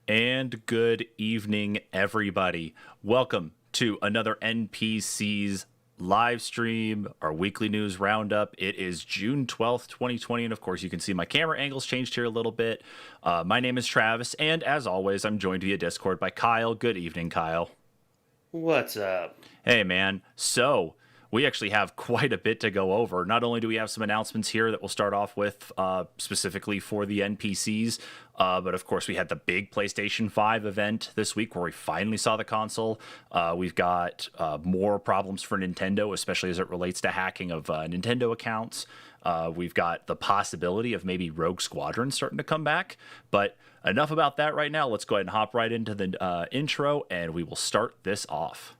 And good evening, everybody. Welcome to another NPCs live stream, our weekly news roundup. It is June 12th, 2020. And of course, you can see my camera angles changed here a little bit. My name is Travis. And as always, I'm joined via Discord by Kyle. Good evening, Kyle. What's up? Hey, man. So we actually have quite a bit to go over. Not only do we have some announcements here that we'll start off with specifically for the NPCs, but of course we had the big PlayStation 5 event this week where we finally saw the console. We've got more problems for Nintendo, especially as it relates to hacking of Nintendo accounts. We've got the possibility of maybe Rogue Squadron starting to come back. But enough about that right now. Let's go ahead and hop right into the intro, and we will start this off.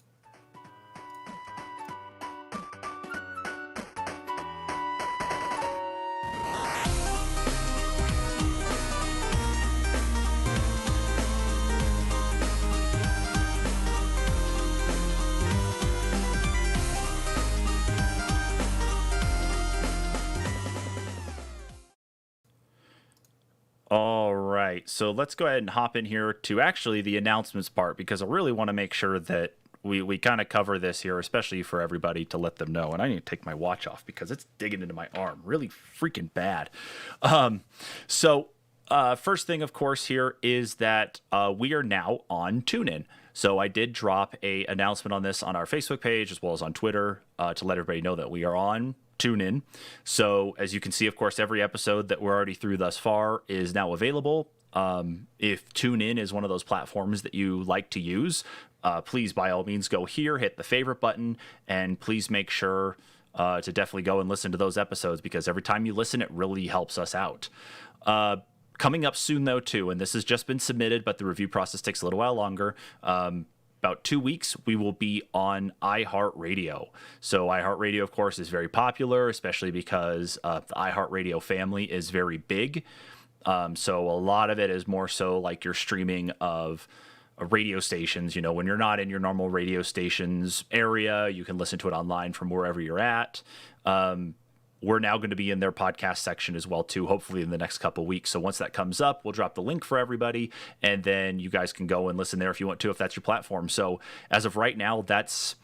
All right, so let's go ahead and hop in here to actually the announcements part, because I really want to make sure that we kind of cover this here, especially for everybody, to let them know. And I need to take my watch off because it's digging into my arm really freaking bad. First thing, of course, here is that we are now on TuneIn. So I did drop a announcement on this on our Facebook page as well as on Twitter to let everybody know that we are on TuneIn. So as you can see, of course, every episode that we're already through thus far is now available. If TuneIn is one of those platforms that you like to use, please, by all means, go here, hit the favorite button, and please make sure to definitely go and listen to those episodes, because every time you listen, it really helps us out. Coming up soon, though, too, and this has just been submitted, but the review process takes a little while longer. About 2 weeks, we will be on iHeartRadio. So iHeartRadio, of course, is very popular, especially because the iHeartRadio family is very big. So a lot of it is more so like your streaming of radio stations. You know, when you're not in your normal radio stations area, you can listen to it online from wherever you're at. We're now going to be in their podcast section as well, too, hopefully in the next couple of weeks. So once that comes up, we'll drop the link for everybody, and then you guys can go and listen there if you want to, if that's your platform. So as of right now, that's,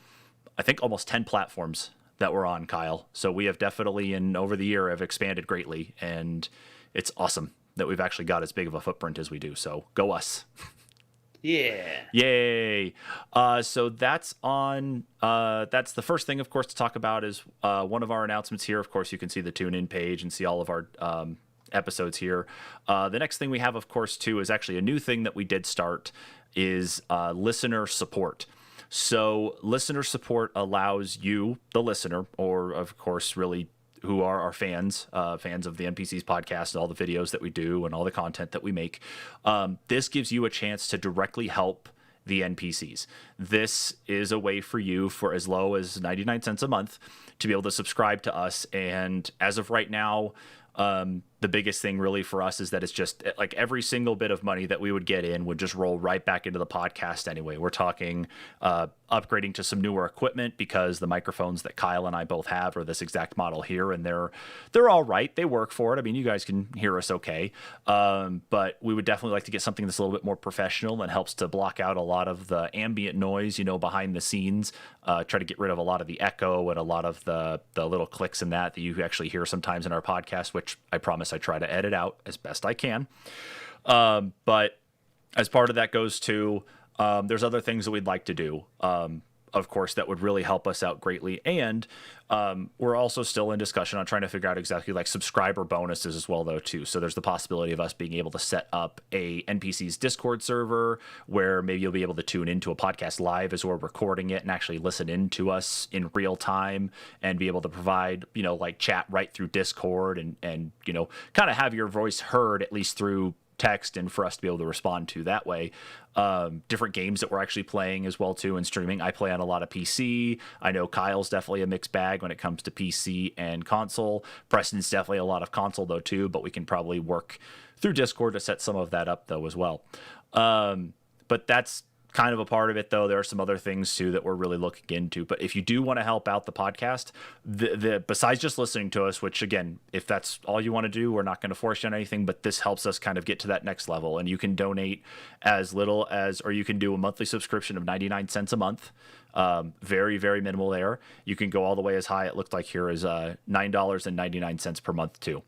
I think, almost 10 platforms that we're on, Kyle. So we have definitely, over the year, have expanded greatly, and it's awesome that we've actually got as big of a footprint as we do. So go us. Yeah. Yay. So that's on, that's the first thing, of course, to talk about is one of our announcements here. Of course, you can see the TuneIn page and see all of our episodes here. The next thing we have, of course, too, is actually a new thing that we did start is listener support. So listener support allows you, the listener, or of course, really who are our fans of the NPCs podcast and all the videos that we do and all the content that we make. This gives you a chance to directly help the NPCs. This is a way for you, for as low as 99 cents a month, to be able to subscribe to us. And as of right now, the biggest thing really for us is that it's just like every single bit of money that we would get in would just roll right back into the podcast anyway. We're talking upgrading to some newer equipment, because the microphones that Kyle and I both have are this exact model here, and they're all right. They work for it. I mean, you guys can hear us okay. But we would definitely like to get something that's a little bit more professional and helps to block out a lot of the ambient noise, you know, behind the scenes, try to get rid of a lot of the echo and a lot of the little clicks and that you actually hear sometimes in our podcast, which I promise I try to edit out as best I can. But as part of that goes to, there's other things that we'd like to do, of course, that would really help us out greatly. And we're also still in discussion on trying to figure out exactly like subscriber bonuses as well, though, too. So there's the possibility of us being able to set up a NPC's Discord server where maybe you'll be able to tune into a podcast live as we're recording it and actually listen in to us in real time and be able to provide, you know, like chat right through Discord and you know, kind of have your voice heard at least through text, and for us to be able to respond to that way. Different games that we're actually playing as well too and streaming. I play on a lot of PC. I know Kyle's definitely a mixed bag when it comes to PC and console. Preston's definitely a lot of console though too, but we can probably work through Discord to set some of that up though as well. But that's kind of a part of it, though. There are some other things too that we're really looking into. But if you do want to help out the podcast, besides just listening to us, which again, if that's all you want to do, we're not going to force you on anything, but this helps us kind of get to that next level. And you can donate as little as, or you can do a monthly subscription of 99 cents a month. Very, very minimal there. You can go all the way as high, it looked like here, is $9.99 per month too.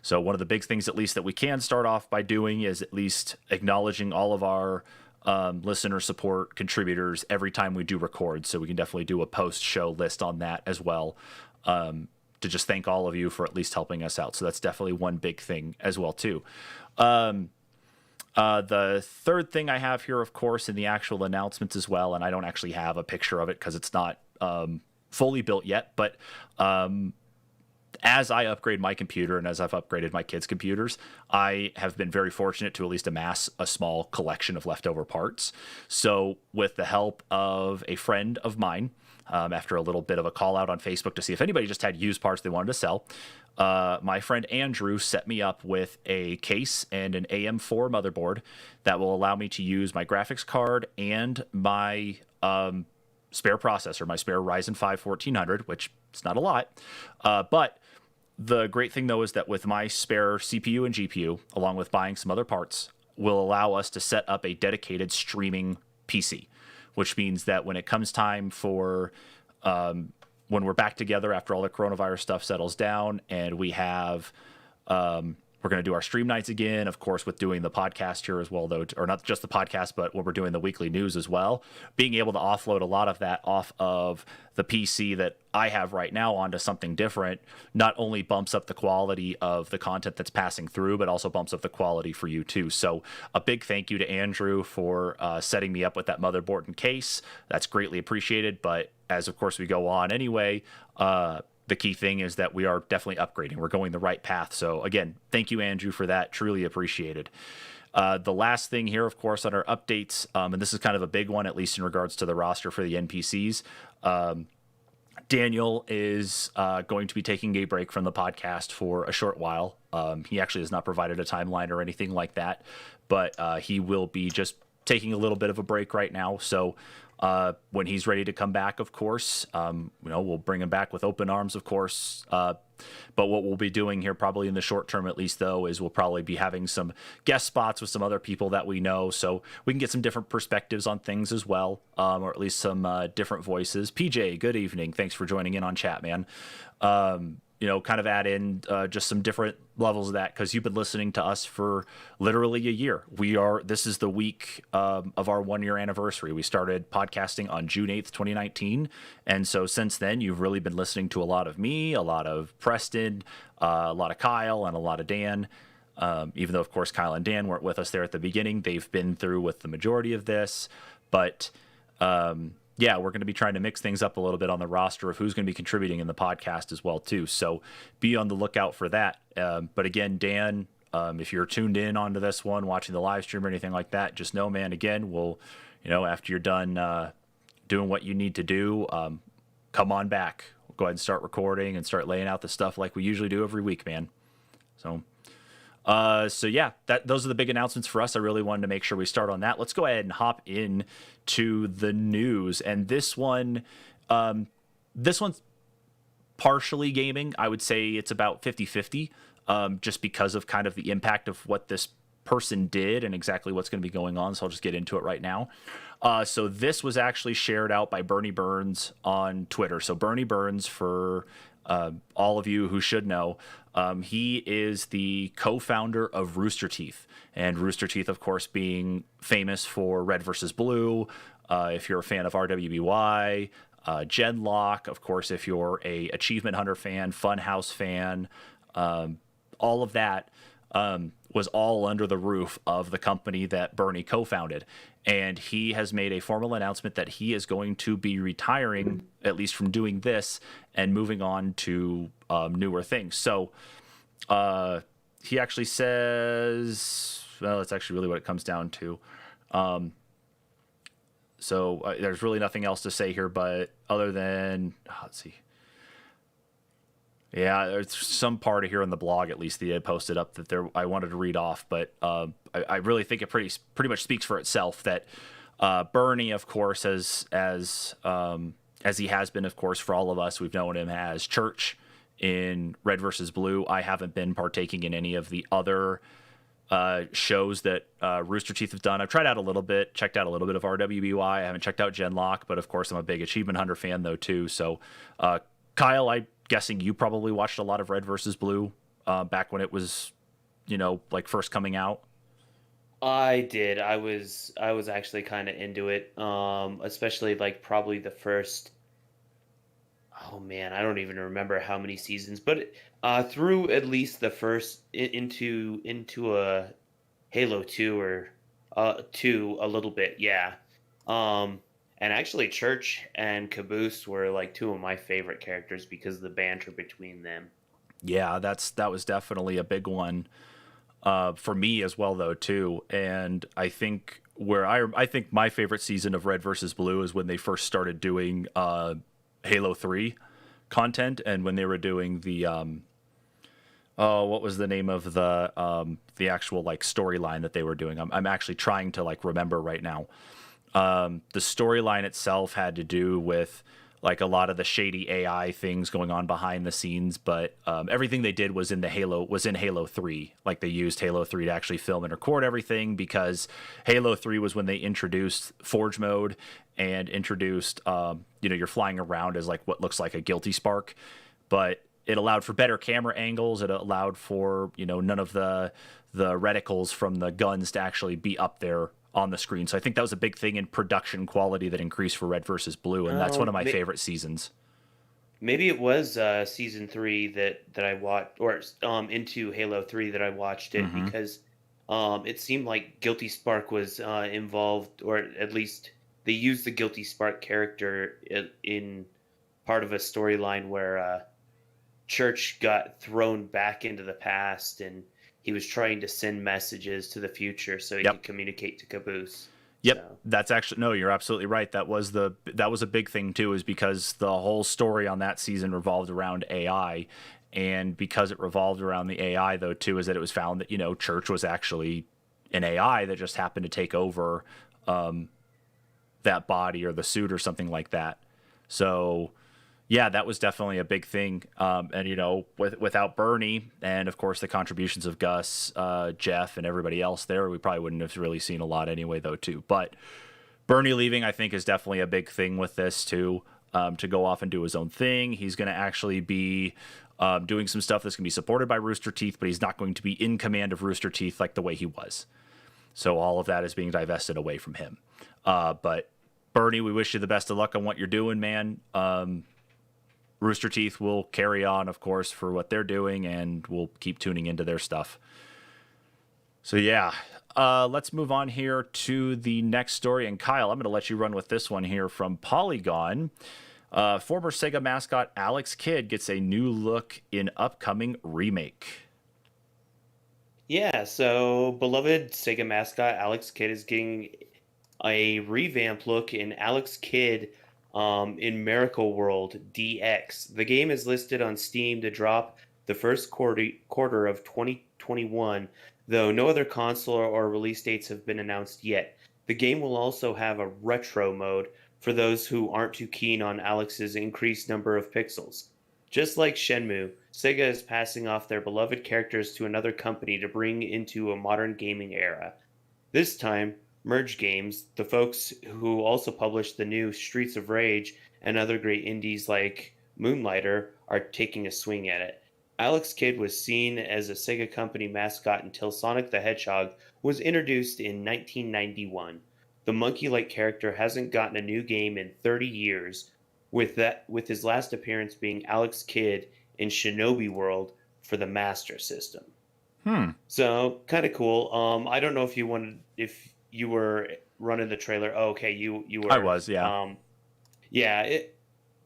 So one of the big things, at least, that we can start off by doing is at least acknowledging all of our listener support contributors every time we do record. So we can definitely do a post-show list on that as well, to just thank all of you for at least helping us out. So that's definitely one big thing as well too. The third thing I have here, of course, in the actual announcements as well, and I don't actually have a picture of it because it's not fully built yet, but as I upgrade my computer and as I've upgraded my kids' computers, I have been very fortunate to at least amass a small collection of leftover parts. So with the help of a friend of mine, after a little bit of a call out on Facebook to see if anybody just had used parts they wanted to sell, my friend Andrew set me up with a case and an AM4 motherboard that will allow me to use my graphics card and my spare processor, my spare Ryzen 5 1400, which is not a lot, but the great thing, though, is that with my spare CPU and GPU, along with buying some other parts, will allow us to set up a dedicated streaming PC, which means that when it comes time for when we're back together after all the coronavirus stuff settles down and we have we're going to do our stream nights again, of course, with doing the podcast here as well, though, or not just the podcast, but when we're doing the weekly news as well, being able to offload a lot of that off of the PC that I have right now onto something different, not only bumps up the quality of the content that's passing through, but also bumps up the quality for you too. So a big thank you to Andrew for setting me up with that motherboard and case. That's greatly appreciated. But as of course we go on anyway, the key thing is that we are definitely upgrading. We're going the right path. So again, thank you, Andrew, for that. Truly appreciated. The last thing here, of course, on our updates, and this is kind of a big one, at least in regards to the roster for the NPCs. Daniel is going to be taking a break from the podcast for a short while. He actually has not provided a timeline or anything like that, but he will be just taking a little bit of a break right now. So when he's ready to come back, of course, we'll bring him back with open arms, of course. But what we'll be doing here, probably in the short term at least, though, is we'll probably be having some guest spots with some other people that we know, so we can get some different perspectives on things as well, or at least some different voices. PJ, good evening. Thanks for joining in on chat, man. Kind of add in just some different levels of that, because you've been listening to us for literally a year. This is the week of our 1 year anniversary. We started podcasting on June 8th, 2019. And so since then, you've really been listening to a lot of me, a lot of Preston, a lot of Kyle, and a lot of Dan. Even though, of course, Kyle and Dan weren't with us there at the beginning, they've been through with the majority of this. But yeah, we're going to be trying to mix things up a little bit on the roster of who's going to be contributing in the podcast as well, too. So be on the lookout for that. But again, Dan, if you're tuned in onto this one, watching the live stream or anything like that, just know, man, again, we'll, after you're done doing what you need to do, come on back. We'll go ahead and start recording and start laying out the stuff like we usually do every week, man. So yeah, those are the big announcements for us. I really wanted to make sure we start on that. Let's go ahead and hop in to the news. And this one's partially gaming. I would say it's about 50-50, just because of kind of the impact of what this person did and exactly what's going to be going on. So I'll just get into it right now. So this was actually shared out by Bernie Burns on Twitter. So Bernie Burns, for all of you who should know, he is the co-founder of Roosterteeth, and Roosterteeth, of course, being famous for Red versus Blue. If you're a fan of RWBY, Genlock, of course, if you're a Achievement Hunter fan, Funhouse fan, all of that was all under the roof of the company that Bernie co-founded. And he has made a formal announcement that he is going to be retiring, at least from doing this, and moving on to newer things. So he actually says, well, that's actually really what it comes down to. So there's really nothing else to say here, but other than, let's see. Yeah, there's some part of here on the blog, at least, they had posted up that I wanted to read off, but I really think it pretty much speaks for itself that Bernie, of course, as he has been, of course, for all of us, we've known him as Church in Red versus Blue. I haven't been partaking in any of the other shows that Roosterteeth have done. I've tried out a little bit, checked out a little bit of RWBY. I haven't checked out Genlock, but of course I'm a big Achievement Hunter fan though too. So, Kyle, I'm guessing you probably watched a lot of Red versus Blue back when it was, like first coming out. I did. I was actually kind of into it. Especially like probably the first. Oh man, I don't even remember how many seasons, but through at least the first into a Halo 2 or 2 a little bit, yeah. And actually Church and Caboose were like two of my favorite characters because of the banter between them. Yeah, that was definitely a big one for me as well though too. And I think I think my favorite season of Red versus Blue is when they first started doing Halo 3 content, and when they were doing the what was the name of the actual like storyline that they were doing? I'm actually trying to like remember right now. The storyline itself had to do with like a lot of the shady AI things going on behind the scenes, but everything they did was in Halo 3. Like they used Halo 3 to actually film and record everything, because Halo 3 was when they introduced Forge mode and introduced you're flying around as like what looks like a guilty spark, but it allowed for better camera angles. It allowed for none of the reticles from the guns to actually be up there on the screen. So I think that was a big thing in production quality that increased for Red versus Blue, and that's one of my favorite seasons. Maybe it was season 3 that I watched, or into Halo 3 that I watched it, Mm-hmm. because it seemed like Guilty Spark was involved, or at least they used the Guilty Spark character in part of a storyline where Church got thrown back into the past, and he was trying to send messages to the future so he could communicate to Caboose. Yep, So. that's actually no. You're absolutely right. That was a big thing too, is because the whole story on that season revolved around AI, and because it revolved around the AI though too, is that it was found that Church was actually an AI that just happened to take over that body or the suit or something like that. So yeah, that was definitely a big thing. And without Bernie and of course the contributions of Gus, Jeff, and everybody else there, we probably wouldn't have really seen a lot anyway, though, too. But Bernie leaving, I think, is definitely a big thing with this too. To go off and do his own thing. He's going to actually be doing some stuff that's going to be supported by Roosterteeth, but he's not going to be in command of Roosterteeth like the way he was. So all of that is being divested away from him. But Bernie, we wish you the best of luck on what you're doing, man. Roosterteeth will carry on, of course, for what they're doing, and we'll keep tuning into their stuff. So yeah, let's move on here to the next story. And Kyle, I'm going to let you run with this one here from Polygon. Former Sega mascot Alex Kidd gets a new look in upcoming remake. Yeah, so beloved Sega mascot Alex Kidd is getting a revamped look in Alex Kidd in Miracle World DX. The game is listed on Steam to drop the first quarter of 2021, though no other console or release dates have been announced yet. The game will also have a retro mode for those who aren't too keen on Alex's increased number of pixels. Just like Shenmue, Sega is passing off their beloved characters to another company to bring into a modern gaming era. This time, Merge Games, the folks who also published the new Streets of Rage and other great indies like Moonlighter, are taking a swing at it. Alex Kidd was seen as a Sega company mascot until Sonic the Hedgehog was introduced in 1991. The monkey-like character hasn't gotten a new game in 30 years, with his last appearance being Alex Kidd in Shinobi World for the Master System. So kind of cool. I don't know if you were running the trailer. Oh, okay, you were. I was, yeah. Yeah, it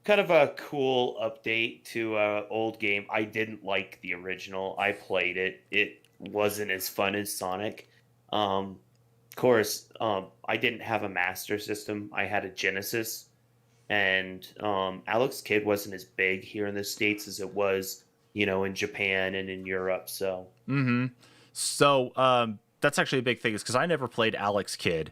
kind of a cool update to an old game. I didn't like the original. I played it. It wasn't as fun as Sonic. Of course, I didn't have a Master System. I had a Genesis, and Alex Kidd wasn't as big here in the States as it was, in Japan and in Europe. So. So that's actually a big thing, is because I never played Alex Kidd.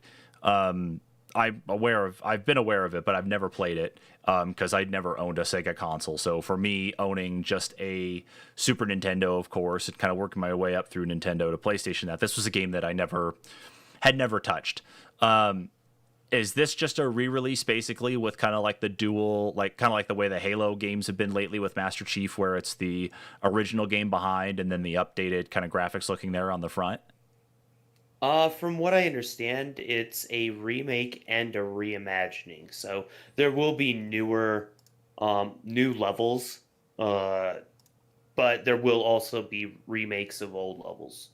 I've been aware of it, but I've never played it because I'd never owned a Sega console. So for me, owning just a Super Nintendo, of course, and kind of working my way up through Nintendo to PlayStation, that this was a game that I had never touched. Is this just a re-release basically with kind of like the dual, like kind of like the way the Halo games have been lately with Master Chief, where it's the original game behind and then the updated kind of graphics looking there on the front? From what I understand, it's a remake and a reimagining. So there will be new levels, uh, but there will also be remakes of old levels.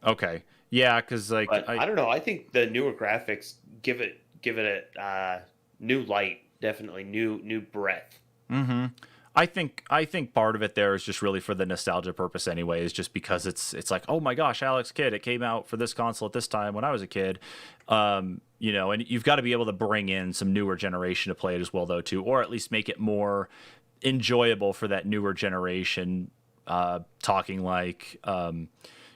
Okay. Yeah, because like But I don't know. I think the newer graphics give it a new light, definitely new breath. hmm I think part of it there is just really for the nostalgia purpose anyway, is just because it's like, oh my gosh, Alex Kidd, it came out for this console at this time when I was a kid. And you've got to be able to bring in some newer generation to play it as well though too, or at least make it more enjoyable for that newer generation, talking like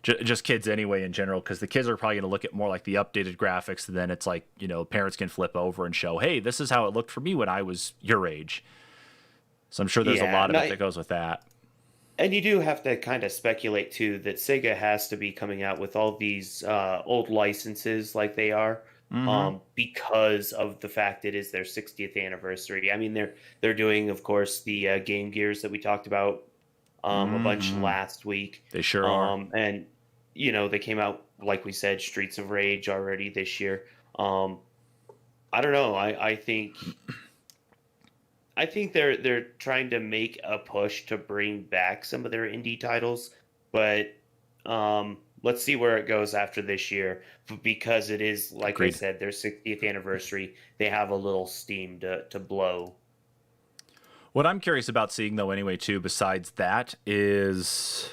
just kids anyway in general, because the kids are probably going to look at more like the updated graphics, and then it's like, parents can flip over and show, hey, this is how it looked for me when I was your age. So I'm sure there's a Yeah, lot of it that goes with that. and you do have to kind of speculate too that Sega has to be coming out with all these old licenses like they are, hmm because of the fact it is their 60th anniversary. I mean, they're doing, of course, the Game Gears that we talked about a bunch hmm last week, They sure are. and they came out like we said, Streets of Rage already this year. Um, I don't know. I think they're trying to make a push to bring back some of their indie titles, but let's see where it goes after this year. Because it is, like I Agreed. said, their 60th anniversary. They have a little steam to blow. What I'm curious about seeing though, anyway, too, besides that, is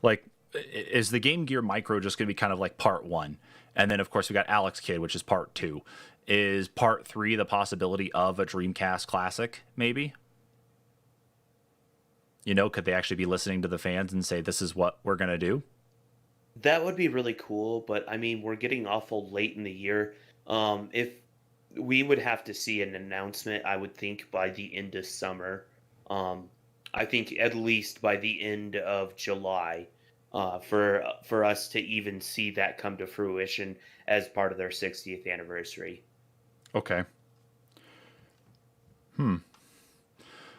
like, is the Game Gear Micro just going to be kind of like part one, and then of course we got Alex Kidd, which is part two. Is part three the possibility of a Dreamcast classic? Maybe. Could they actually be listening to the fans and say this is what we're going to do? That would be really cool, but I mean, we're getting awful late in the year. If we would have to see an announcement, I would think by the end of summer. Um, I think at least by the end of July, for us to even see that come to fruition as part of their 60th anniversary. Okay.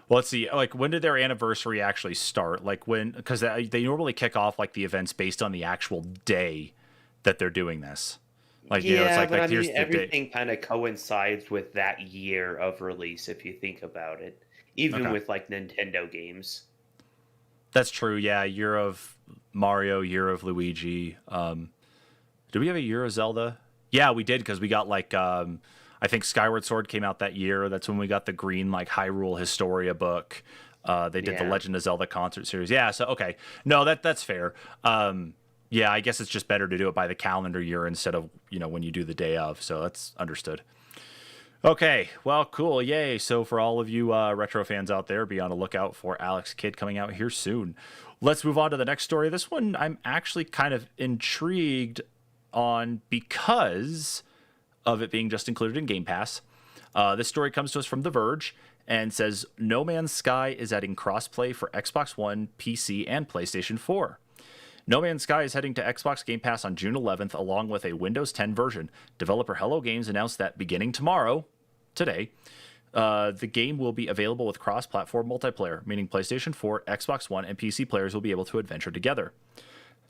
Well, let's see. Like, when did their anniversary actually start? Like, when? Because they normally kick off like the events based on the actual day that they're doing this. Like, it's Yeah, like but I here's mean, the day. everything kind of coincides with that year of release, if you think about it. Even Okay, with like Nintendo games. that's true. Yeah, year of Mario, year of Luigi. Did we have a year of Zelda? Yeah, we did because we got like I think Skyward Sword came out that year. That's when we got the green like Hyrule Historia book. They did the Yeah. Legend of Zelda concert series. Yeah, so okay, no, that's fair. Yeah, I guess it's just better to do it by the calendar year instead of when you do the day of. So that's understood. Okay, well, cool, yay! So for all of you retro fans out there, be on the lookout for Alex Kidd coming out here soon. Let's move on to the next story. This one I'm actually kind of intrigued on because of it being just included in Game Pass. This story comes to us from The Verge and says No Man's Sky is adding crossplay for Xbox One, PC, and PlayStation 4. No Man's Sky is heading to Xbox Game Pass on June 11th, along with a Windows 10 version. Developer Hello Games announced that beginning today, the game will be available with cross-platform multiplayer, meaning PlayStation 4, Xbox One, and PC players will be able to adventure together.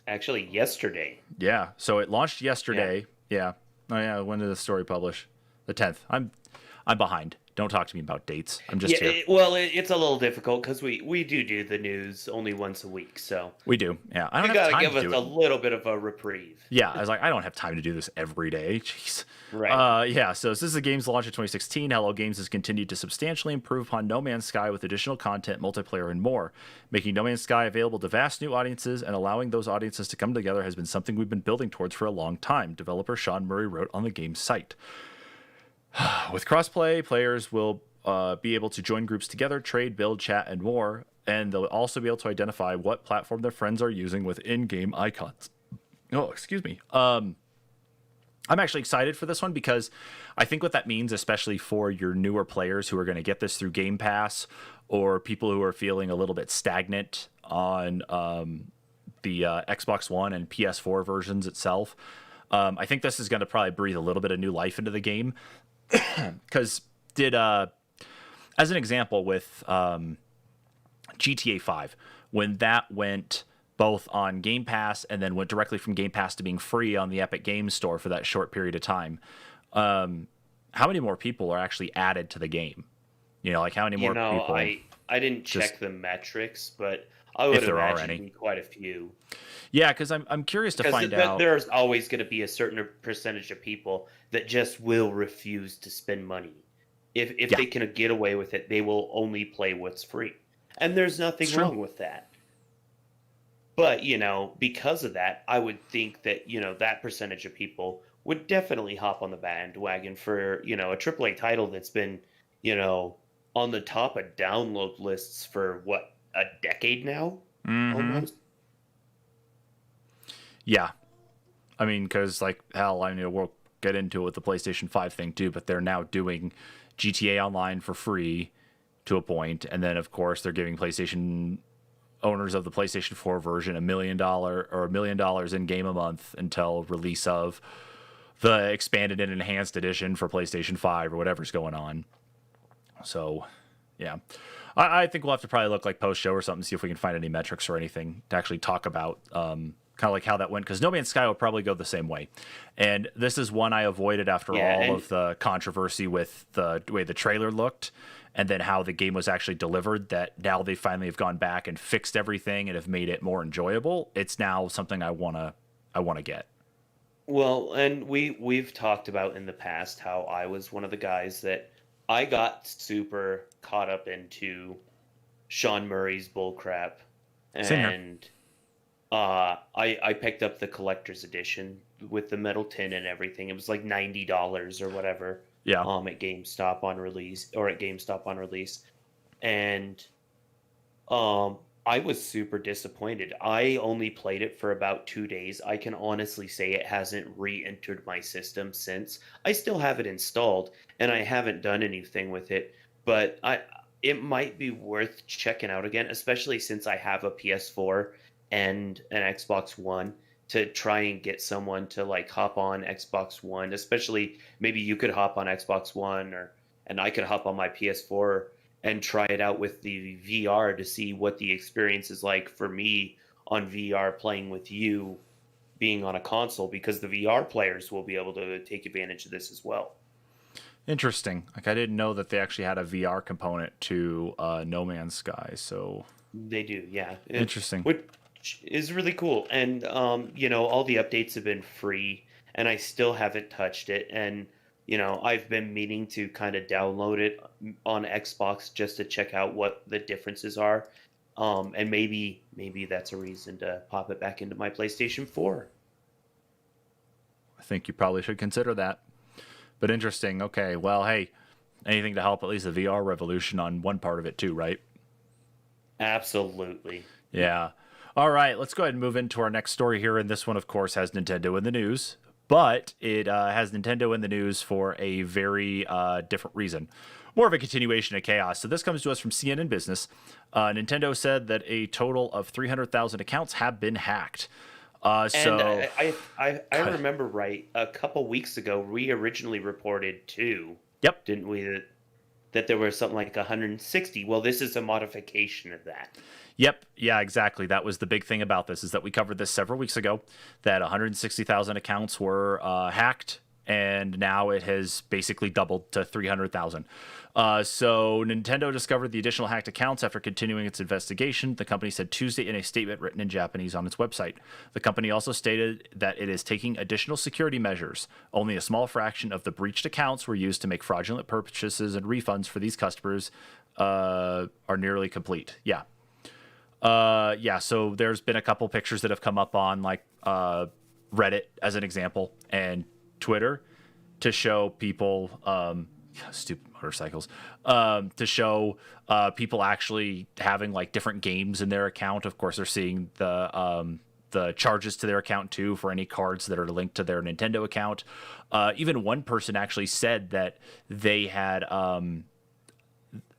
Actually, yesterday. Yeah, so it launched Yeah. yesterday. Yeah. Oh yeah, when did the story publish? The 10th. I'm behind. Don't talk to me about dates. I'm just Yeah, here. well, it's a little difficult because we do the news only once a week, so We do. Yeah, I don't you have got to time give to us do a it. little bit of a reprieve. Yeah, I was like, I don't have time to do this every day. Jeez. Right. Yeah, so since the game's launch in 2016, Hello Games has continued to substantially improve upon No Man's Sky with additional content, multiplayer, and more. Making No Man's Sky available to vast new audiences and allowing those audiences to come together has been something we've been building towards for a long time, developer Sean Murray wrote on the game's site. With crossplay, players will be able to join groups together, trade, build, chat, and more, and they'll also be able to identify what platform their friends are using with in-game icons. Oh, excuse me. I'm actually excited for this one because I think what that means, especially for your newer players who are going to get this through Game Pass, or people who are feeling a little bit stagnant on the Xbox One and PS4 versions itself. I think this is going to probably breathe a little bit of new life into the game. Because as an example with GTA 5, when that went both on Game Pass and then went directly from Game Pass to being free on the Epic Games Store for that short period of time, how many more people are actually added to the game? You know, like how many more people? I didn't check the metrics, but I would imagine quite a few. Yeah, because I'm curious to find out. There's always going to be a certain percentage of people that just will refuse to spend money. If they can get away with it, they will only play what's free. And there's nothing wrong with that. But, you know, because of that, I would think that, you know, that percentage of people would definitely hop on the bandwagon for, you know, a AAA title that's been, you know, on the top of download lists for, what, a decade now? Mm-hmm. Almost? Yeah. I mean, because, like, hell, I mean, we'll get into it with the PlayStation 5 thing, too, but they're now doing GTA Online for free to a point, and then, of course, they're giving PlayStation owners of the PlayStation 4 version $1 million or $1 million in game a month until release of the expanded and enhanced edition for PlayStation 5 or whatever's going on. So, yeah. I think we'll have to probably look like post-show or something, see if we can find any metrics or anything to actually talk about kind of like how that went, because No Man's Sky will probably go the same way. And this is one I avoided after all of the controversy with the way the trailer looked and then how the game was actually delivered, that now they finally have gone back and fixed everything and have made it more enjoyable. It's now something I want to get. Well, and we've talked about in the past how I was one of the guys that I got super caught up into Sean Murray's bullcrap, and I picked up the collector's edition with the metal tin and everything. It was like $90 or whatever. Yeah. At GameStop on release, and I was super disappointed. I only played it for about 2 days. I can honestly say it hasn't re-entered my system since. I still have it installed, and I haven't done anything with it. But it might be worth checking out again, especially since I have a PS4 and an Xbox One, to try and get someone to like hop on Xbox One. Especially maybe you could hop on Xbox One, and I could hop on my PS4 and try it out with the VR to see what the experience is like for me on VR playing with you being on a console, because the VR players will be able to take advantage of this as well. Interesting. Like, I didn't know that they actually had a VR component to No Man's Sky. So they do, yeah. Interesting. Which is really cool. And, you know, all the updates have been free, and I still haven't touched it. And, you know, I've been meaning to kind of download it on Xbox just to check out what the differences are. And maybe that's a reason to pop it back into my PlayStation 4. I think you probably should consider that. But interesting. Okay, well, hey, anything to help at least the VR revolution on one part of it too, right? Absolutely. Yeah. All right, let's go ahead and move into our next story here. And this one, of course, has Nintendo in the news. But it has Nintendo in the news for a very different reason. More of a continuation of chaos. So this comes to us from CNN Business. Nintendo said that a total of 300,000 accounts have been hacked. And I remember right, a couple weeks ago, we originally reported too. Yep. Didn't we? That there were something like 160. Well, this is a modification of that. Yep. Yeah, exactly. That was the big thing about this, is that we covered this several weeks ago, that 160,000 accounts were hacked, and now it has basically doubled to 300,000. So Nintendo discovered the additional hacked accounts after continuing its investigation, the company said Tuesday in a statement written in Japanese on its website. The company also stated that it is taking additional security measures. Only a small fraction of the breached accounts were used to make fraudulent purchases, and refunds for these customers are nearly complete. Yeah. So there's been a couple pictures that have come up on like Reddit as an example, and Twitter, to show people stupid motorcycles, to show people actually having like different games in their account. Of course, they're seeing the the charges to their account too for any cards that are linked to their Nintendo account. Even one person actually said that they had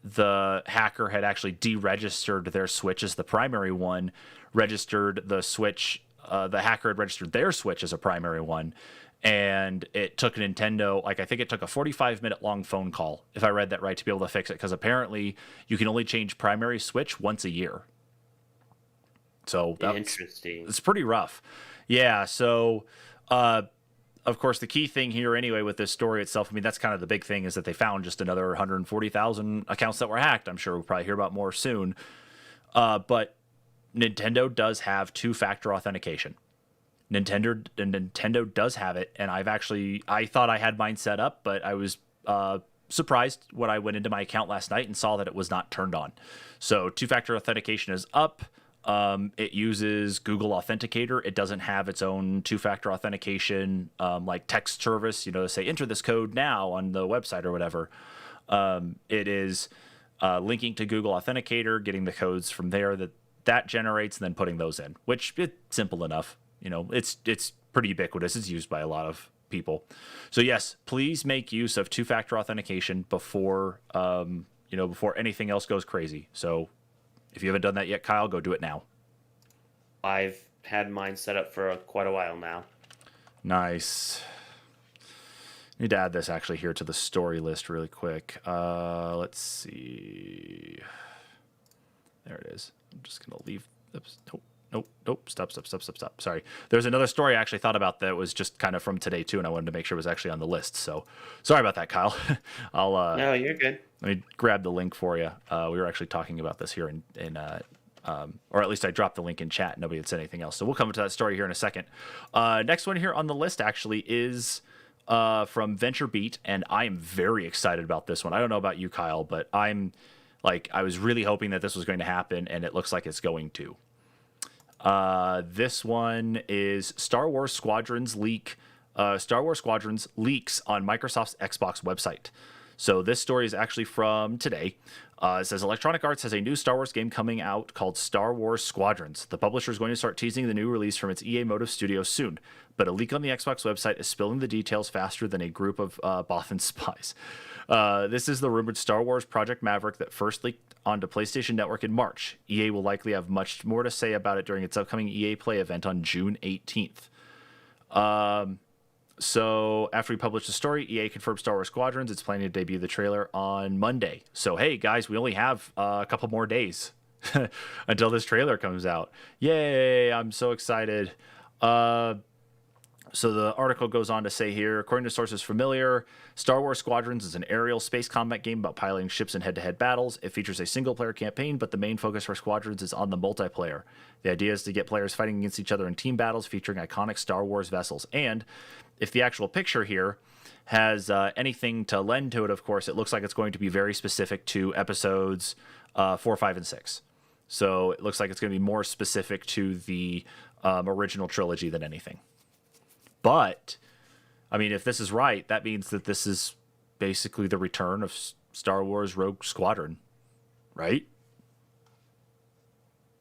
the hacker had actually deregistered their Switch as the primary one, registered the Switch. The hacker had registered their Switch as a primary one, and it took Nintendo, like I think it took a 45-minute long phone call, if I read that right, to be able to fix it, because apparently you can only change primary Switch once a year. So Interesting. It's pretty rough. Yeah, so of course the key thing here anyway with this story itself, I mean, that's kind of the big thing, is that they found just another 140,000 accounts that were hacked. I'm sure we'll probably hear about more soon. But Nintendo does have two-factor authentication. Nintendo does have it, and I thought I had mine set up, but I was surprised when I went into my account last night and saw that it was not turned on. So two-factor authentication is up. It uses Google Authenticator. It doesn't have its own two-factor authentication, like text service, to say enter this code now on the website or whatever. It is linking to Google Authenticator, getting the codes from there that generates, and then putting those in, which it's simple enough. It's pretty ubiquitous. It's used by a lot of people. So yes, please make use of two-factor authentication before anything else goes crazy. So if you haven't done that yet, Kyle, go do it now. I've had mine set up for quite a while now. Nice. Need to add this actually here to the story list really quick. Let's see. There it is. I'm just going to leave. Oops. Nope. Stop. Sorry. There's another story I actually thought about that was just kind of from today too, and I wanted to make sure it was actually on the list. So sorry about that, Kyle. No, you're good. Let me grab the link for you. We were actually talking about this here or at least I dropped the link in chat. Nobody had said anything else. So we'll come to that story here in a second. Next one here on the list actually is from VentureBeat, and I am very excited about this one. I don't know about you, Kyle, but I was really hoping that this was going to happen, and it looks like it's going to. This one is Star Wars Squadrons leaks on Microsoft's Xbox website. So this story is actually from today. It says Electronic Arts has a new Star Wars game coming out called Star Wars Squadrons. The publisher is going to start teasing the new release from its EA Motive Studio soon, but a leak on the Xbox website is spilling the details faster than a group of Bothan spies. This is the rumored Star Wars Project Maverick that first leaked onto PlayStation Network in March. EA will likely have much more to say about it during its upcoming EA Play event on June 18th. So after we published the story, EA confirmed Star Wars Squadrons. It's planning to debut the trailer on Monday. So, hey, guys, we only have a couple more days until this trailer comes out. Yay, I'm so excited. So the article goes on to say here, according to sources familiar, Star Wars Squadrons is an aerial space combat game about piloting ships in head-to-head battles. It features a single-player campaign, but the main focus for Squadrons is on the multiplayer. The idea is to get players fighting against each other in team battles featuring iconic Star Wars vessels. And if the actual picture here has anything to lend to it, of course, it looks like it's going to be very specific to episodes 4, 5, and 6. So it looks like it's going to be more specific to the original trilogy than anything. But, I mean, if this is right, that means that this is basically the return of Star Wars Rogue Squadron, right?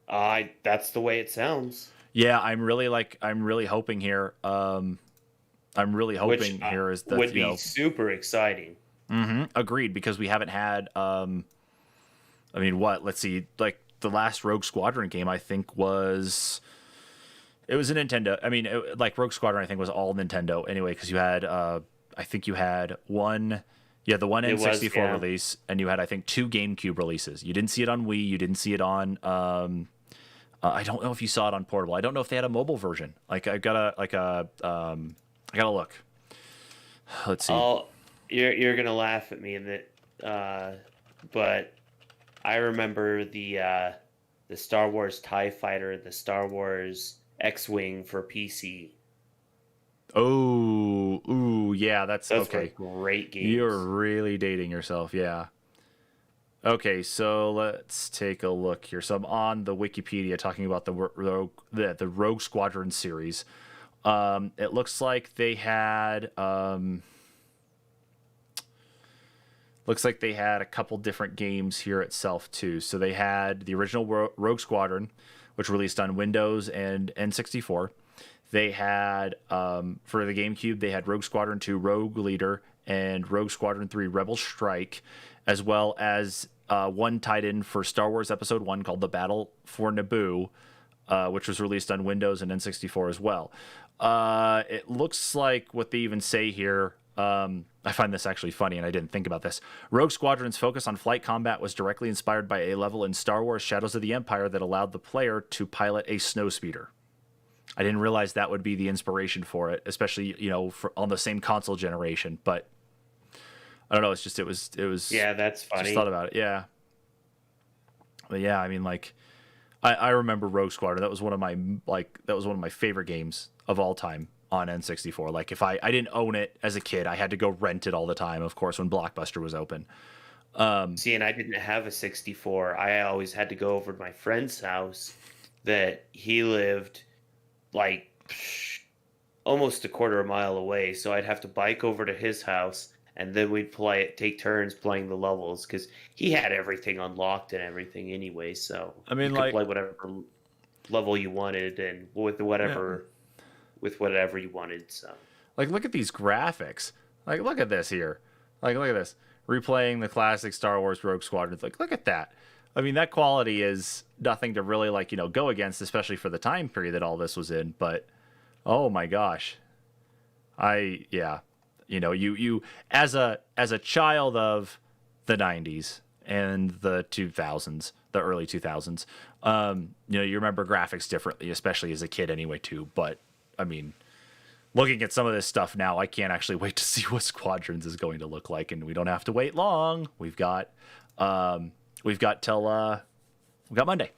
That's the way it sounds. Yeah, I'm really hoping here. Is that would be super exciting. Mm-hmm, agreed, because we haven't had. Let's see. Like the last Rogue Squadron game, I think was. It was a Nintendo. I mean, Rogue Squadron, I think was all Nintendo anyway, because you had. I think you had one. Yeah, the one N64 release, and you had, I think, 2 GameCube releases. You didn't see it on Wii. You didn't see it on. I don't know if you saw it on portable. I don't know if they had a mobile version. I gotta look. Let's see. You're gonna laugh at me but I remember the Star Wars TIE Fighter, the Star Wars X-Wing for PC. Oh, ooh, yeah, those okay. Were great games. You're really dating yourself, yeah. Okay, so let's take a look here. So I'm on the Wikipedia talking about the Rogue Squadron series. It looks like they had a couple different games here itself too. So they had the original Rogue Squadron, which released on Windows and N64. They had, for the GameCube, they had Rogue Squadron 2 Rogue Leader and Rogue Squadron 3 Rebel Strike, as well as one tied in for Star Wars Episode 1 called The Battle for Naboo, which was released on Windows and N64 as well. It looks like what they even say here, I find this actually funny, and I didn't think about this. Rogue Squadron's focus on flight combat was directly inspired by a level in Star Wars Shadows of the Empire that allowed the player to pilot a snowspeeder. I didn't realize that would be the inspiration for it, especially, on the same console generation, but I don't know, it was Yeah, that's funny. Just thought about it, yeah. But yeah, I mean, like, I remember Rogue Squadron. That was one of my favorite games of all time on N64. Like, if I didn't own it as a kid, I had to go rent it all the time, of course, when Blockbuster was open. See, and I didn't have a 64. I always had to go over to my friend's house that he lived like almost a quarter of a mile away. So I'd have to bike over to his house, and then we'd take turns playing the levels because he had everything unlocked and everything anyway. So I mean, you could play whatever level you wanted and with whatever you wanted. So, like, look at these graphics. Like, look at this here. Like, look at this. Replaying the classic Star Wars Rogue Squadron. Like, look at that. I mean, that quality is nothing to really, go against, especially for the time period that all this was in. But, oh my gosh. You as a child of the 90s and the 2000s, the early 2000s, you remember graphics differently, especially as a kid anyway, too. But, I mean, looking at some of this stuff now, I can't actually wait to see what Squadrons is going to look like, and we don't have to wait long. We've got Monday.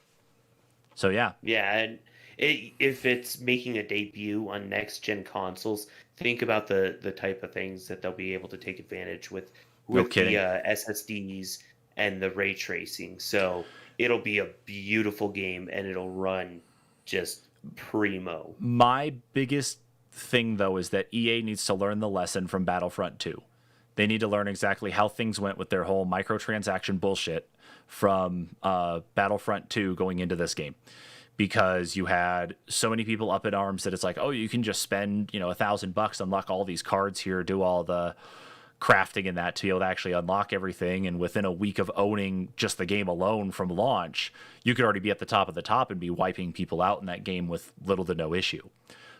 So yeah. Yeah, and if it's making a debut on next gen consoles, think about the type of things that they'll be able to take advantage with the SSDs and the ray tracing. So it'll be a beautiful game, and it'll run just primo. My biggest thing, though, is that EA needs to learn the lesson from Battlefront 2. They need to learn exactly how things went with their whole microtransaction bullshit from Battlefront 2 going into this game. Because you had so many people up in arms that it's like, oh, you can just spend, $1,000, unlock all these cards here, do all the crafting and that to be able to actually unlock everything. And within a week of owning just the game alone from launch, you could already be at the top of the top and be wiping people out in that game with little to no issue.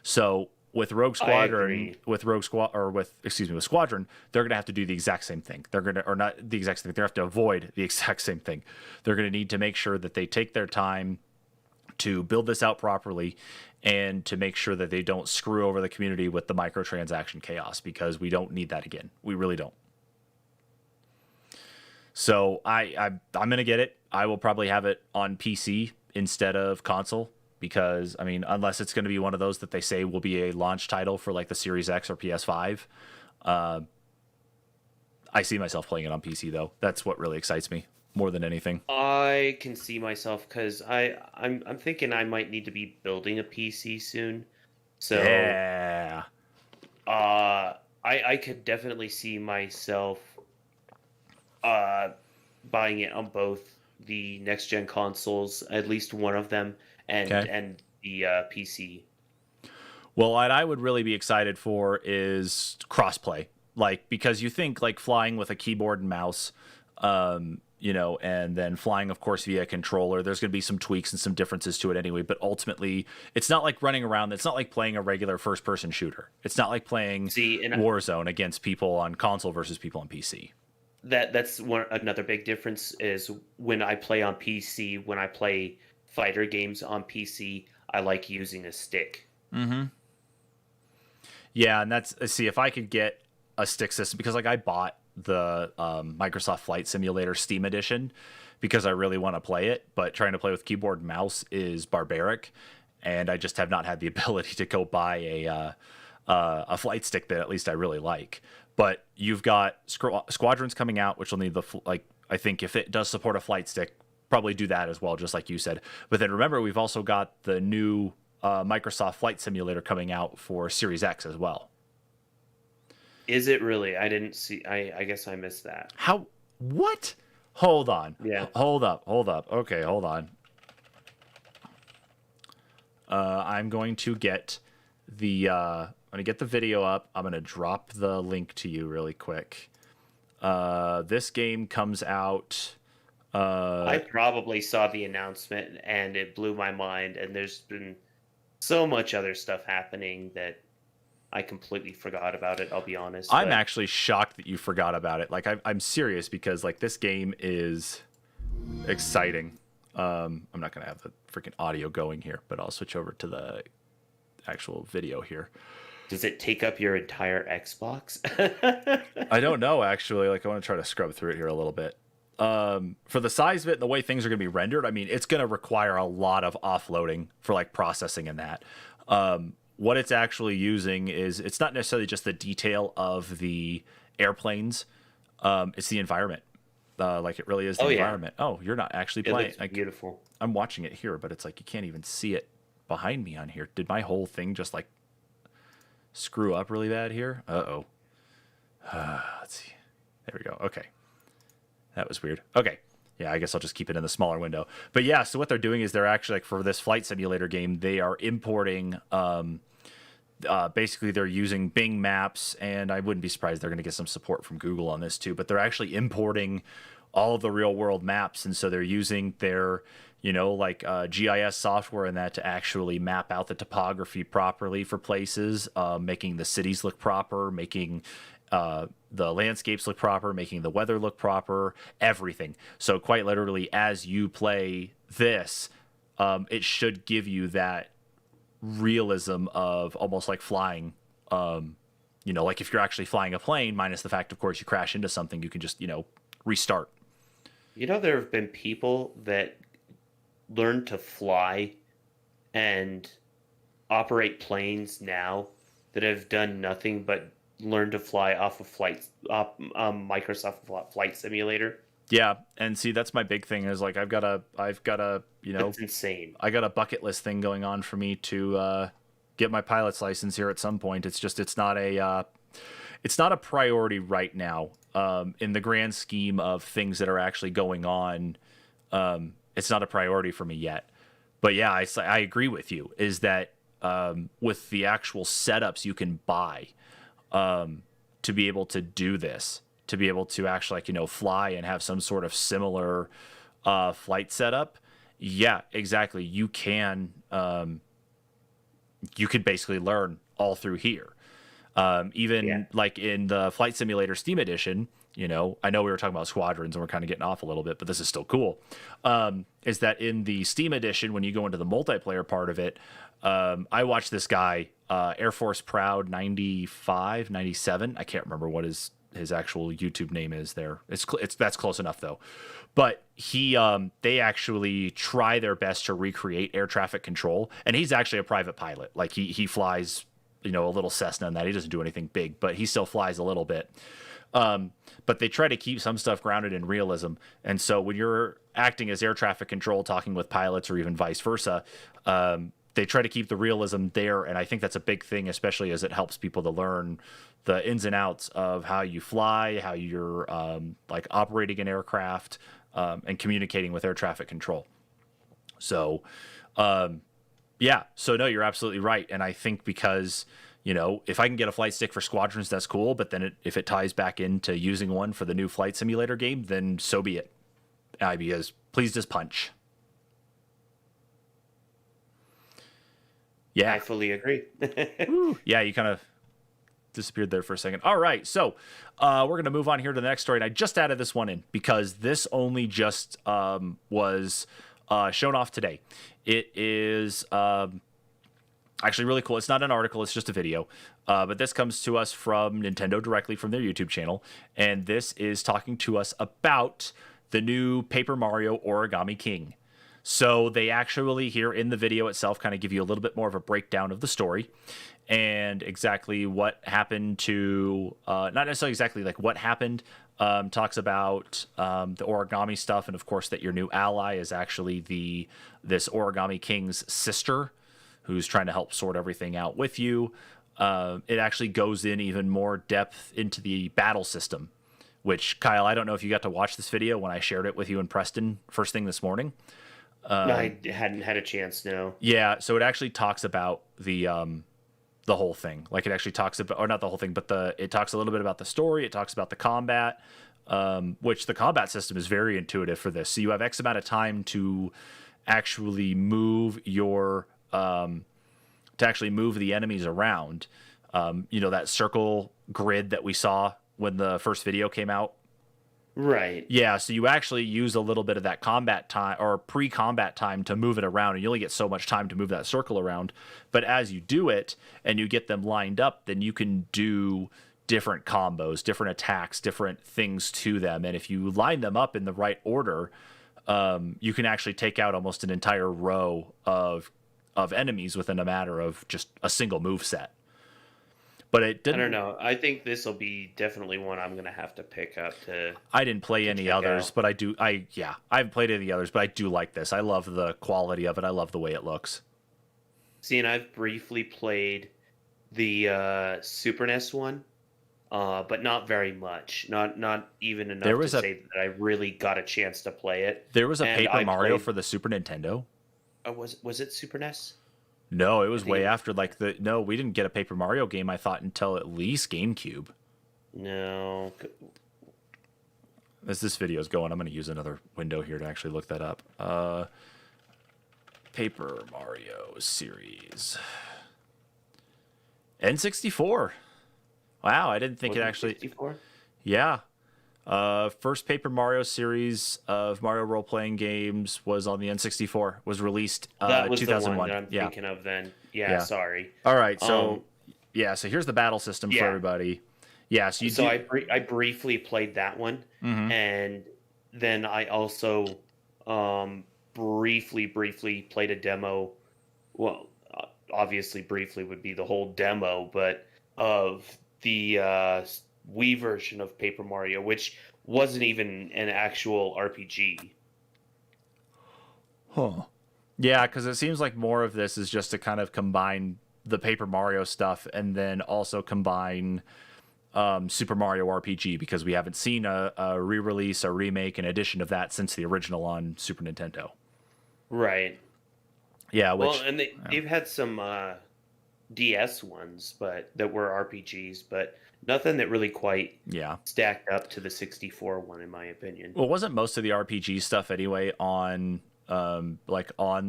So with Rogue Squadron, with Squadron, they're going to have to do the exact same thing. They're going to, or not the exact same thing. They have to avoid the exact same thing. They're going to need to make sure that they take their time to build this out properly and to make sure that they don't screw over the community with the microtransaction chaos, because we don't need that again. We really don't. So I'm going to get it. I will probably have it on PC instead of console, because, I mean, unless it's going to be one of those that they say will be a launch title for like the Series X or PS5, I see myself playing it on PC, though. That's what really excites me more than anything. I can see myself, because I'm thinking I might need to be building a PC soon. So yeah, I could definitely see myself buying it on both the next gen consoles, at least one of them, and the PC. Well, what I would really be excited for is crossplay, because you think flying with a keyboard and mouse, and then flying, of course, via controller. There's going to be some tweaks and some differences to it anyway, but ultimately, it's not like running around. It's not like playing a regular first-person shooter. It's not like playing Warzone against people on console versus people on PC. That's another big difference is when I play on PC, when I play fighter games on PC, I like using a stick. Mm-hmm. Yeah, and if I could get a stick system, because I bought the Microsoft Flight Simulator Steam Edition because I really want to play it, but trying to play with keyboard and mouse is barbaric, and I just have not had the ability to go buy a flight stick that at least I really like. But you've got Squadrons coming out, which will need I think if it does support a flight stick, probably do that as well, just like you said. But then remember, we've also got the new Microsoft Flight Simulator coming out for Series X as well. Is it really? I didn't see. I guess I missed that. How? What? Hold on. Yeah. Hold up. Okay, hold on. I'm going to get the video up. I'm going to drop the link to you really quick. This game comes out. I probably saw the announcement and it blew my mind. And there's been so much other stuff happening that I completely forgot about it. I'll be honest. I'm actually shocked that you forgot about it. Like I'm serious because like this game is exciting. I'm not gonna have the freaking audio going here, but I'll switch over to the actual video here. Does it take up your entire Xbox? I don't know actually. Like I want to try to scrub through it here a little bit. For the size of it and the way things are going to be rendered, I mean, it's going to require a lot of offloading for like processing and that. What it's actually using is it's not necessarily just the detail of the airplanes. It's the environment. Like it really is the environment. Yeah. Oh, you're not actually playing. It looks beautiful. I'm watching it here, but it's like you can't even see it behind me on here. Did my whole thing just like screw up really bad here? Uh-oh. Let's see. There we go. Okay. That was weird. Okay. Yeah, I guess I'll just keep it in the smaller window. But yeah, so what they're doing is they're actually, like, for this flight simulator game, they are importing, basically they're using Bing Maps, and I wouldn't be surprised they're going to get some support from Google on this too, but they're actually importing all of the real world maps. And so they're using their, GIS software and that to actually map out the topography properly for places, making the cities look proper, making the landscapes look proper, making the weather look proper, everything. So quite literally, as you play this, it should give you that realism of almost like flying. Like if you're actually flying a plane, minus the fact, of course, you crash into something, you can just, restart. There have been people that learn to fly and operate planes now that have done nothing but learn to fly off of Microsoft Flight Simulator. Yeah, and see, that's my big thing is like I've got a That's insane. I got a bucket list thing going on for me to get my pilot's license here at some point. It's just it's not a priority right now in the grand scheme of things that are actually going on. It's not a priority for me yet. But yeah, I agree with you. Is that with the actual setups you can buy. To be able to do this, to be able to actually, fly and have some sort of similar flight setup. Yeah, exactly. You can, you could basically learn all through here. Like in the Flight Simulator Steam Edition, I know we were talking about Squadrons and we're kind of getting off a little bit, but this is still cool. Is that in the Steam Edition, when you go into the multiplayer part of it, I watched this guy, Air Force Proud 95, 97. I can't remember what his actual YouTube name is there. That's close enough though. But they actually try their best to recreate air traffic control. And he's actually a private pilot. Like he flies, a little Cessna and that. He doesn't do anything big, but he still flies a little bit. But they try to keep some stuff grounded in realism. And so when you're acting as air traffic control, talking with pilots or even vice versa, they try to keep the realism there, and I think that's a big thing, especially as it helps people to learn the ins and outs of how you fly, how you're like operating an aircraft, and communicating with air traffic control. So, yeah. So no, you're absolutely right, and I think because if I can get a flight stick for Squadrons, that's cool. But then if it ties back into using one for the new flight simulator game, then so be it. I'd be as pleased as punch. Yeah, I fully agree. Yeah, you kind of disappeared there for a second. All right, so we're going to move on here to the next story. And I just added this one in because this only just was shown off today. It is actually really cool. It's not an article, it's just a video. But this comes to us from Nintendo directly from their YouTube channel. And this is talking to us about the new Paper Mario Origami King. So they actually here in the video itself kind of give you a little bit more of a breakdown of the story and exactly what happened to, not necessarily exactly like what happened, talks about the origami stuff, and of course that your new ally is actually this Origami King's sister who's trying to help sort everything out with you. It actually goes in even more depth into the battle system, which, Kyle, I don't know if you got to watch this video when I shared it with you and Preston first thing this morning. I hadn't had a chance. No. Yeah, so it actually talks about the whole thing. Like it actually talks about, or not the whole thing, but it talks a little bit about the story. It talks about the combat, which the combat system is very intuitive for this. So you have X amount of time to actually move the enemies around. That circle grid that we saw when the first video came out. Right. Yeah, so you actually use a little bit of that combat time or pre-combat time to move it around, and you only get so much time to move that circle around. But as you do it and you get them lined up, then you can do different combos, different attacks, different things to them. And if you line them up in the right order, you can actually take out almost an entire row of enemies within a matter of just a single move set. But it didn't. I don't know. I think this will be definitely one I'm gonna have to pick up to. I didn't play any others, out. but I do. I haven't played any others, but I do like this. I love the quality of it. I love the way it looks. See, and I've briefly played the Super NES one, but not very much. Not even enough to say that I really got a chance to play it. There was a Paper Mario for the Super Nintendo. Was it Super NES? No, it was way after. No, we didn't get a Paper Mario game, I thought, until at least GameCube. No. As this video is going, I'm going to use another window here to actually look that up. Paper Mario series. N64. Wow, I didn't think it actually... N64? Yeah. First Paper Mario series of Mario role-playing games was on the N64. Was released that was 2001. The one that I'm thinking of then. Yeah, sorry. All right, so so here's the battle system for everybody. Yeah, so I briefly played that one, and then I also briefly played a demo. Well, obviously, briefly would be the whole demo, but of the Wii version of Paper Mario, which wasn't even an actual RPG. Huh. Yeah, because it seems like more of this is just to kind of combine the Paper Mario stuff and then also combine Super Mario RPG, because we haven't seen a re-release, a remake, an edition of that since the original on Super Nintendo. Right. Yeah. They've had some DS ones, but that were RPGs, but nothing that really quite stacked up to the 64 one, in my opinion. Well, wasn't most of the RPG stuff anyway on on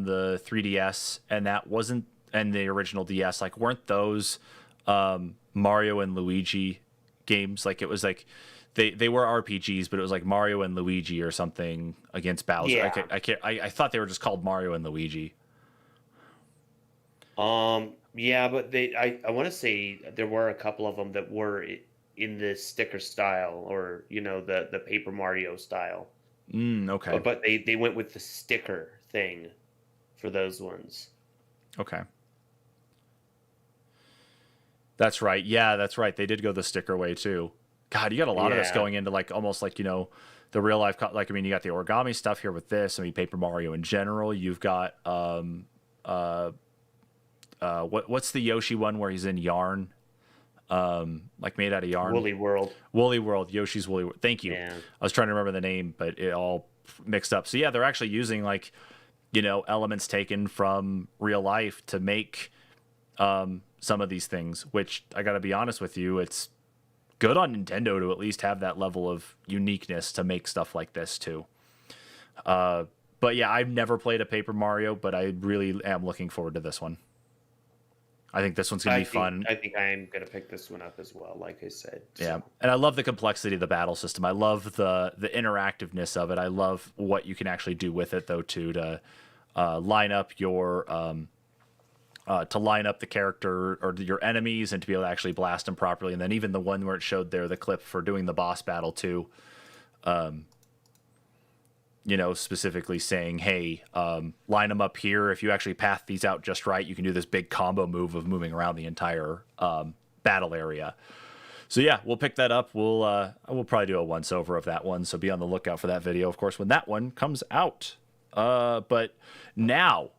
the 3DS, and that wasn't, and the original DS, weren't those Mario and Luigi games? It was they were RPGs, but it was like Mario and Luigi or something against Bowser. Yeah. I thought they were just called Mario and Luigi. Yeah, but I want to say there were a couple of them that were in the sticker style, or the Paper Mario style. Okay. But they went with the sticker thing for those ones. Okay. That's right. Yeah, that's right. They did go the sticker way too. God, you got a lot of this going into almost the real life. You got the Origami stuff here with this. Paper Mario in general. You've got what's the Yoshi one where he's in yarn, made out of yarn? Woolly World. Yoshi's Woolly World. Thank you. Yeah. I was trying to remember the name, but it all mixed up. So yeah, they're actually using elements taken from real life to make some of these things, which I got to be honest with you, it's good on Nintendo to at least have that level of uniqueness to make stuff like this too. But yeah, I've never played a Paper Mario, but I really am looking forward to this one. I think this one's going to be fun. I think I am going to pick this one up as well, like I said. Yeah, and I love the complexity of the battle system. I love the interactiveness of it. I love what you can actually do with it, though, too, to line up the character or your enemies and to be able to actually blast them properly. And then even the one where it showed there, the clip for doing the boss battle, too, specifically saying, hey, line them up here. If you actually path these out just right, you can do this big combo move of moving around the entire battle area. So yeah, we'll pick that up. We'll probably do a once over of that one. So be on the lookout for that video, of course, when that one comes out. But now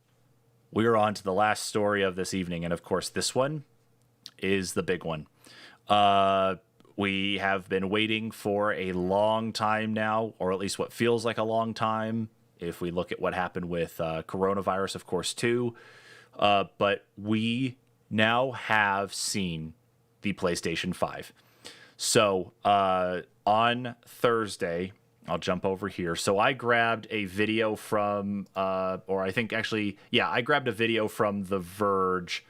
we are on to the last story of this evening. And of course, this one is the big one. We have been waiting for a long time now, or at least what feels like a long time, if we look at what happened with coronavirus, of course, too. But we now have seen the PlayStation 5. So on Thursday, I'll jump over here. So I grabbed a video from, or I think actually, yeah, I grabbed a video from The Verge.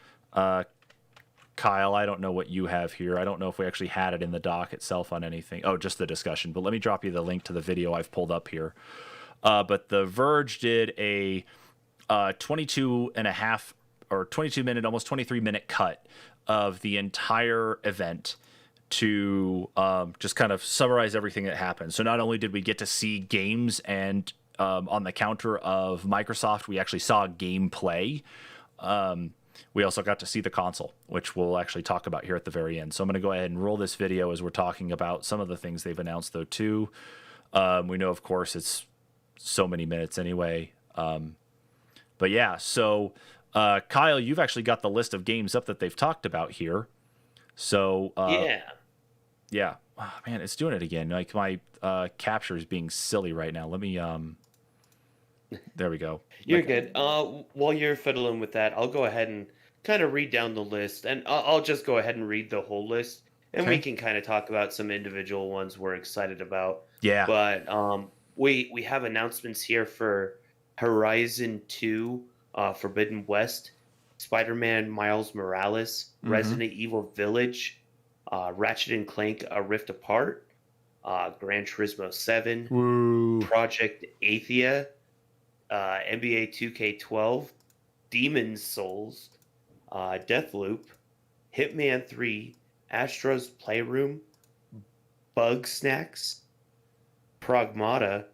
Kyle, I don't know what you have here. I don't know if we actually had it in the doc itself on anything. Oh, just the discussion. But let me drop you the link to the video I've pulled up here. But The Verge did a 22 and a half or 22 minute, almost 23 minute cut of the entire event to just kind of summarize everything that happened. So not only did we get to see games and on the counter of Microsoft, we actually saw gameplay. We also got to see the console, which we'll actually talk about here at the very end. So I'm going to go ahead and roll this video as we're talking about some of the things they've announced, though, too. We know, of course, it's so many minutes anyway. But yeah, so Kyle, you've actually got the list of games up that they've talked about here. So yeah. Oh, man, it's doing it again. Like my capture is being silly right now. Let me there we go. You're good. While you're fiddling with that, I'll go ahead and kind of read down the list, and I'll just go ahead and read the whole list, and we can kind of talk about some individual ones we're excited about. Yeah. But we have announcements here for Horizon 2, Forbidden West, Spider-Man Miles Morales, Resident Evil Village, Ratchet and Clank: A Rift Apart, Gran Turismo 7, Woo. Project Athia, NBA 2K12, Demon's Souls, Deathloop, Hitman 3, Astro's Playroom, Bug Snacks, Pragmata,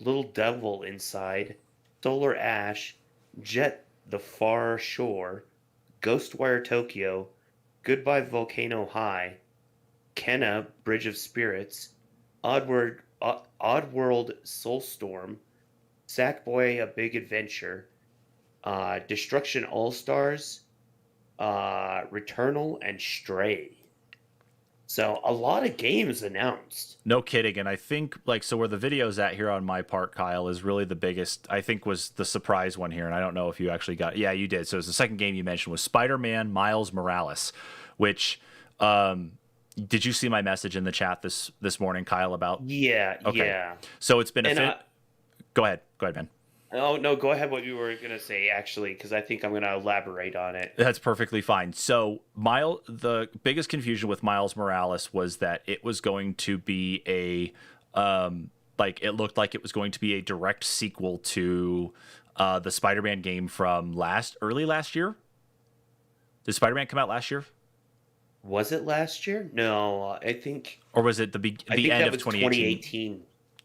Little Devil Inside, Solar Ash, Jet the Far Shore, Ghostwire Tokyo, Goodbye Volcano High, Kenna Bridge of Spirits, Oddworld Soulstorm, Sackboy: A Big Adventure, Destruction All Stars, Returnal, and Stray. So a lot of games announced. No kidding. And I think so where the video's at here on my part, Kyle, is really the biggest, I think, was the surprise one here. And I don't know if you actually got, yeah, you did. So it was the second game you mentioned was Spider-Man Miles Morales, which, did you see my message in the chat this morning, Kyle, about? Yeah. Okay. Yeah. So it's been go ahead, man. Oh, no, go ahead what you were going to say, actually, because I think I'm going to elaborate on it. That's perfectly fine. So the biggest confusion with Miles Morales was that it was going to be it looked like it was going to be a direct sequel to the Spider-Man game from early last year. Did Spider-Man come out last year? Was it last year? No, I think... Or was it the end of 2018?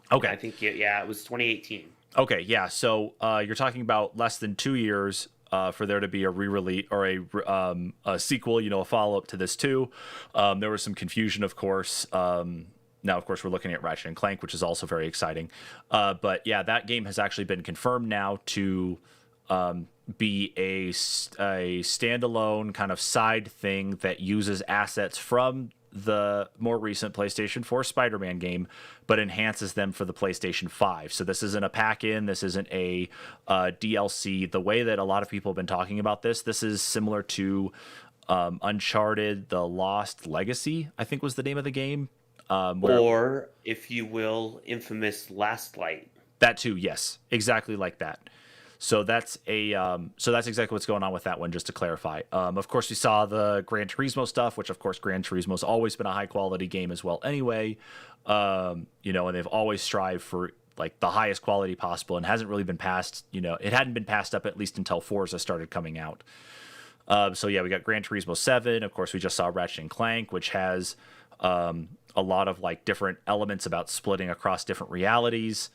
Okay. I think, yeah, it was 2018. Okay, yeah. So you're talking about less than 2 years for there to be a re-release or a sequel, a follow-up to this too. There was some confusion, of course. Now, of course, we're looking at Ratchet and Clank, which is also very exciting. But yeah, that game has actually been confirmed now to be a standalone kind of side thing that uses assets from the more recent PlayStation 4 Spider-Man game, but enhances them for the PlayStation 5. So this isn't a pack-in. This isn't a DLC. The way that a lot of people have been talking about this is similar to Uncharted: The Lost Legacy, I think was the name of the game. Or, if you will, infamous Last Light. That too, yes. Exactly like that. So that's exactly what's going on with that one, just to clarify. Of course, we saw the Gran Turismo stuff, which, of course, Gran Turismo's always been a high-quality game as well anyway. And they've always strived for, the highest quality possible and hasn't really been passed, it hadn't been passed up at least until Forza started coming out. So, yeah, we got Gran Turismo 7. Of course, we just saw Ratchet and Clank, which has a lot of, different elements about splitting across different realities.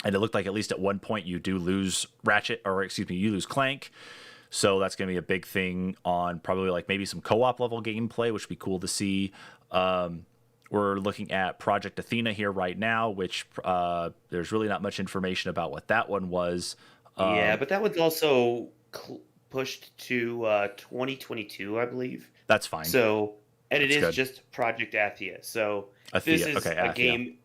And it looked like at least at one point you do lose you lose Clank. So that's going to be a big thing on probably maybe some co-op level gameplay, which would be cool to see. We're looking at Project Athena here right now, which there's really not much information about what that one was. Yeah, but that was also pushed to 2022, I believe. That's fine. So, and it is good. Just Project Athia. So Athia. This is Okay, a Athia. game.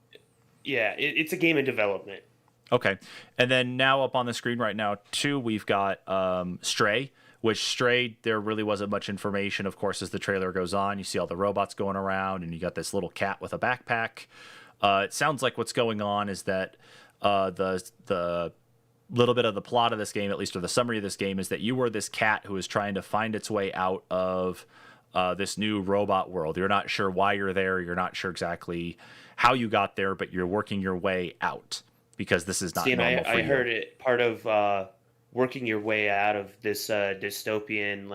Yeah, it's a game in development. Okay. And then now up on the screen right now, too, we've got Stray, which Stray, there really wasn't much information. Of course, as the trailer goes on, you see all the robots going around, and you got this little cat with a backpack. It sounds like what's going on is that the little bit of the plot of this game, at least, or the summary of this game, is that you were this cat who is trying to find its way out of this new robot world. You're not sure why you're there. You're not sure exactly how you got there, but you're working your way out because this is not normal for you. I heard it part of working your way out of this dystopian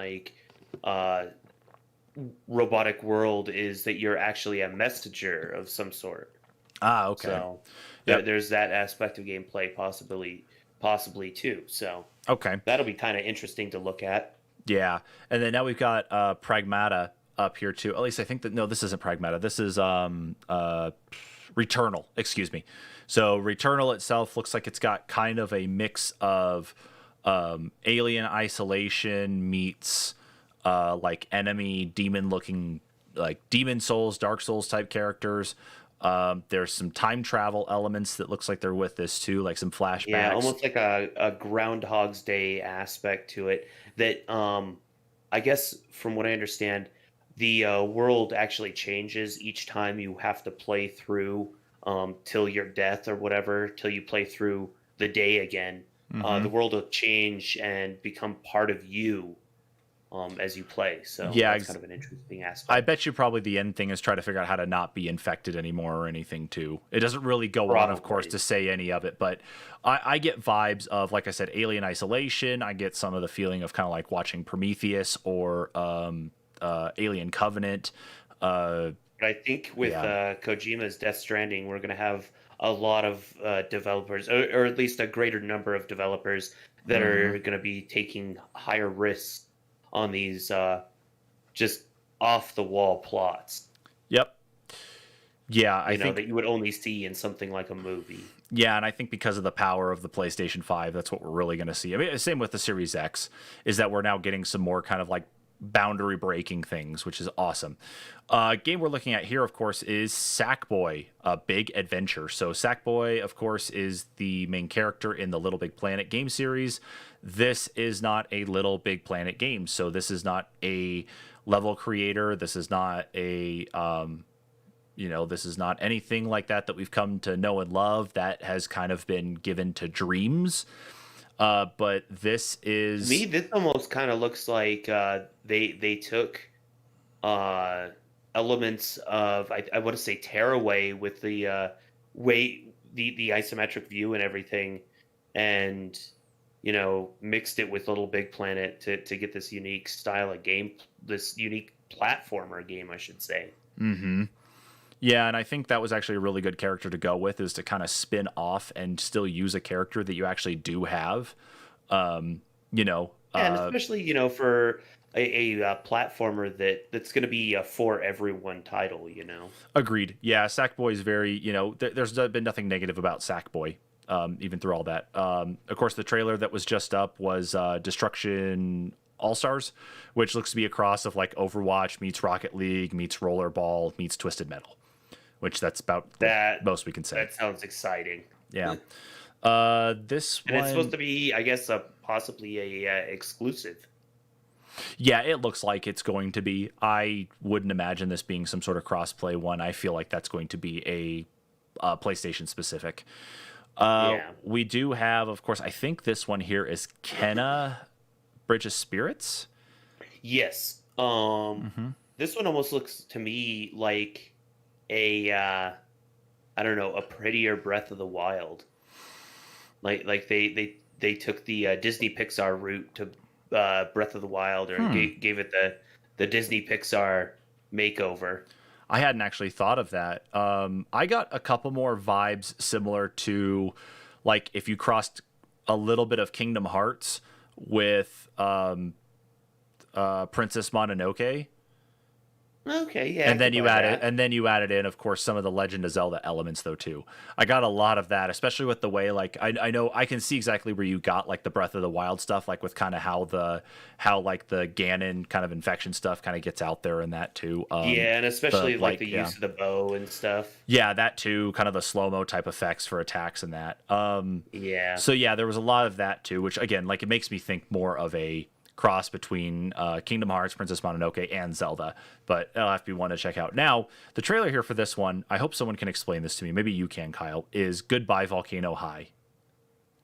robotic world is that you're actually a messenger of some sort. Ah, okay. So Yep. there's that aspect of gameplay possibly too. So Okay. that'll be kind of interesting to look at. Yeah. And then now we've got Pragmata up here too. At least I think that no, this isn't Pragmata. This is Returnal, excuse me. So Returnal itself looks like it's got kind of a mix of Alien Isolation meets like enemy demon looking, like Demon Souls, Dark Souls type characters. There's some time travel elements that looks like they're with this too, like some flashbacks. Yeah, almost like a Groundhog's Day aspect to it. That I guess from what I understand, the world actually changes each time you have to play through till your death or whatever, till you play through the day again. The world will change and become part of you as you play. So Yeah, that's kind of an interesting aspect. I bet you probably the end thing is try to figure out how to not be infected anymore or anything too. It doesn't really go on, of course, Probably. to say any of it, but I get vibes of, like I said, Alien Isolation. I get some of the feeling of kind of like watching Prometheus or Alien Covenant. But I think with Kojima's Death Stranding, we're going to have a lot of developers, or at least a greater number of developers that are going to be taking higher risks on these just off the wall plots. Yep. Yeah, I You know, think that you would only see in something like a movie. yeah, and I think because of the power of the PlayStation 5, that's what we're really going to see. I mean, same with the Series X, is that we're now getting some more kind of like boundary breaking things, which is awesome. Game we're looking at here, of course, is Sackboy, a Big Adventure. So Sackboy, of course, is the main character in the Little Big Planet game series. This is not a Little Big Planet game, so this is not a level creator. This is not a this is not anything like that we've come to know and love. That has kind of been given to Dreams. But this is To me, this almost kind of looks like they took elements of I want to say Tearaway with the the isometric view and everything, and mixed it with Little Big Planet to get this unique style of game, this unique platformer game, I should say. Mm-hmm. Yeah, and I think that was actually a really good character to go with, is to kind of spin off and still use a character that you actually do have. And especially for a platformer that's going to be a for everyone title. Agreed. Yeah, Sackboy is very, there's been nothing negative about Sackboy, even through all that. Of course, the trailer that was just up was Destruction All-Stars, which looks to be a cross of like Overwatch meets Rocket League meets Rollerball meets Twisted Metal, which that's about the most we can say. That sounds exciting. Yeah. This and one, it's supposed to be, I guess, possibly a exclusive. yeah, it looks like it's going to be. I wouldn't imagine this being some sort of crossplay one. I feel like that's going to be a PlayStation specific. We do have, of course, I think this one here is Kenna Bridge of Spirits. Yes. This one almost looks to me like a prettier Breath of the Wild. Like they took the Disney Pixar route to Breath of the Wild, or gave it the Disney Pixar makeover. I hadn't actually thought of that. I got a couple more vibes similar to, like, if you crossed a little bit of Kingdom Hearts with Princess Mononoke. Okay, yeah, I And then could you buy added, that. and then you added in, of course, some of the Legend of Zelda elements though too. I got a lot of that, especially with the way like I know I can see exactly where you got like the Breath of the Wild stuff, like with kind of how like the Ganon kind of infection stuff kind of gets out there in that too. Yeah, and The especially like the like yeah use of the bow and stuff. yeah that too, kind of the slow mo type effects for attacks and that. Yeah. So yeah, there was a lot of that too, which again like it makes me think more of a cross between Kingdom Hearts, Princess Mononoke, and Zelda. But that'll have to be one to check out. Now, the trailer here for this one, I hope someone can explain this to me. Maybe you can, Kyle. Is Goodbye Volcano High?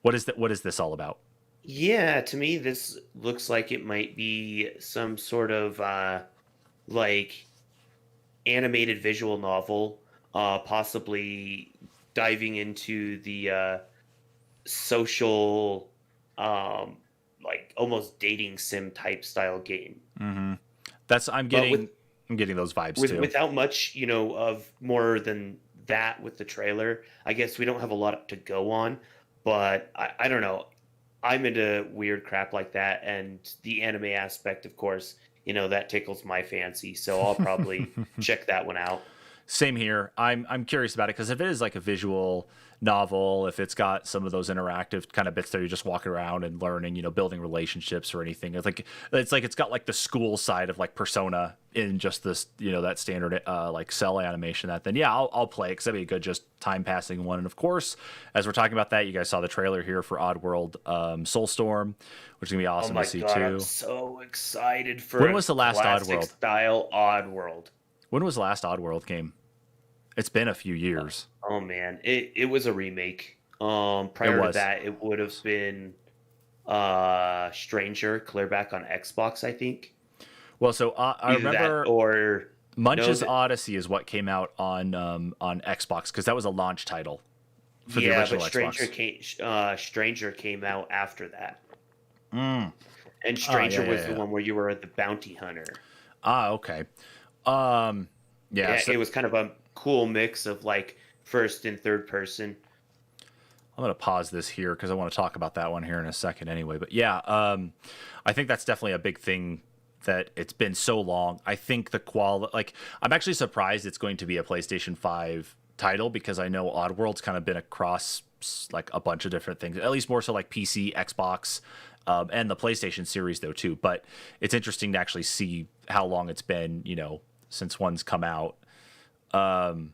What is that? What is this all about? Yeah, to me this looks like it might be some sort of like animated visual novel, possibly diving into the social, um, like almost dating sim type style game. That's But I'm getting those vibes too. without much, of more than that with the trailer, I guess we don't have a lot to go on. But I don't know. I'm into weird crap like that, and the anime aspect, of course, that tickles my fancy. So I'll probably check that one out. Same here. I'm curious about it because if it is like a visual novel, if it's got some of those interactive kind of bits there, you're just walking around and learning, building relationships or anything. It's like it's got like the school side of like Persona in just this, that standard like cell animation. That then yeah, I'll play it because that'd be a good just time passing one. And of course, as we're talking about that, you guys saw the trailer here for Oddworld Soulstorm, which is gonna be Oh awesome to my see god, I'm too. so excited for When a was the last classic Oddworld? style Oddworld. When was the last Oddworld game? It's been a few years. Oh man, it was a remake. It Prior to was. that, it would have been Stranger, clear back on Xbox, I think. Well, so I Either that remember or no, Munch's Odyssey is what came out on Xbox because that was a launch title for the yeah, original but Stranger Xbox. Stranger came out after that, Mm. and Oh yeah, Stranger yeah, was the yeah. one where you were the bounty hunter. Okay. Um, yeah. Yeah, So it was kind of a cool mix of like first and third person. I'm gonna pause this here because I want to talk about that one here in a second anyway. But yeah, I think that's definitely a big thing that it's been so long. I think the quality, like, I'm actually surprised it's going to be a PlayStation 5 title because I know Oddworld's kind of been across like a bunch of different things, at least more so like PC, Xbox, and the PlayStation series though too. But it's interesting to actually see how long it's been, since one's come out. I'm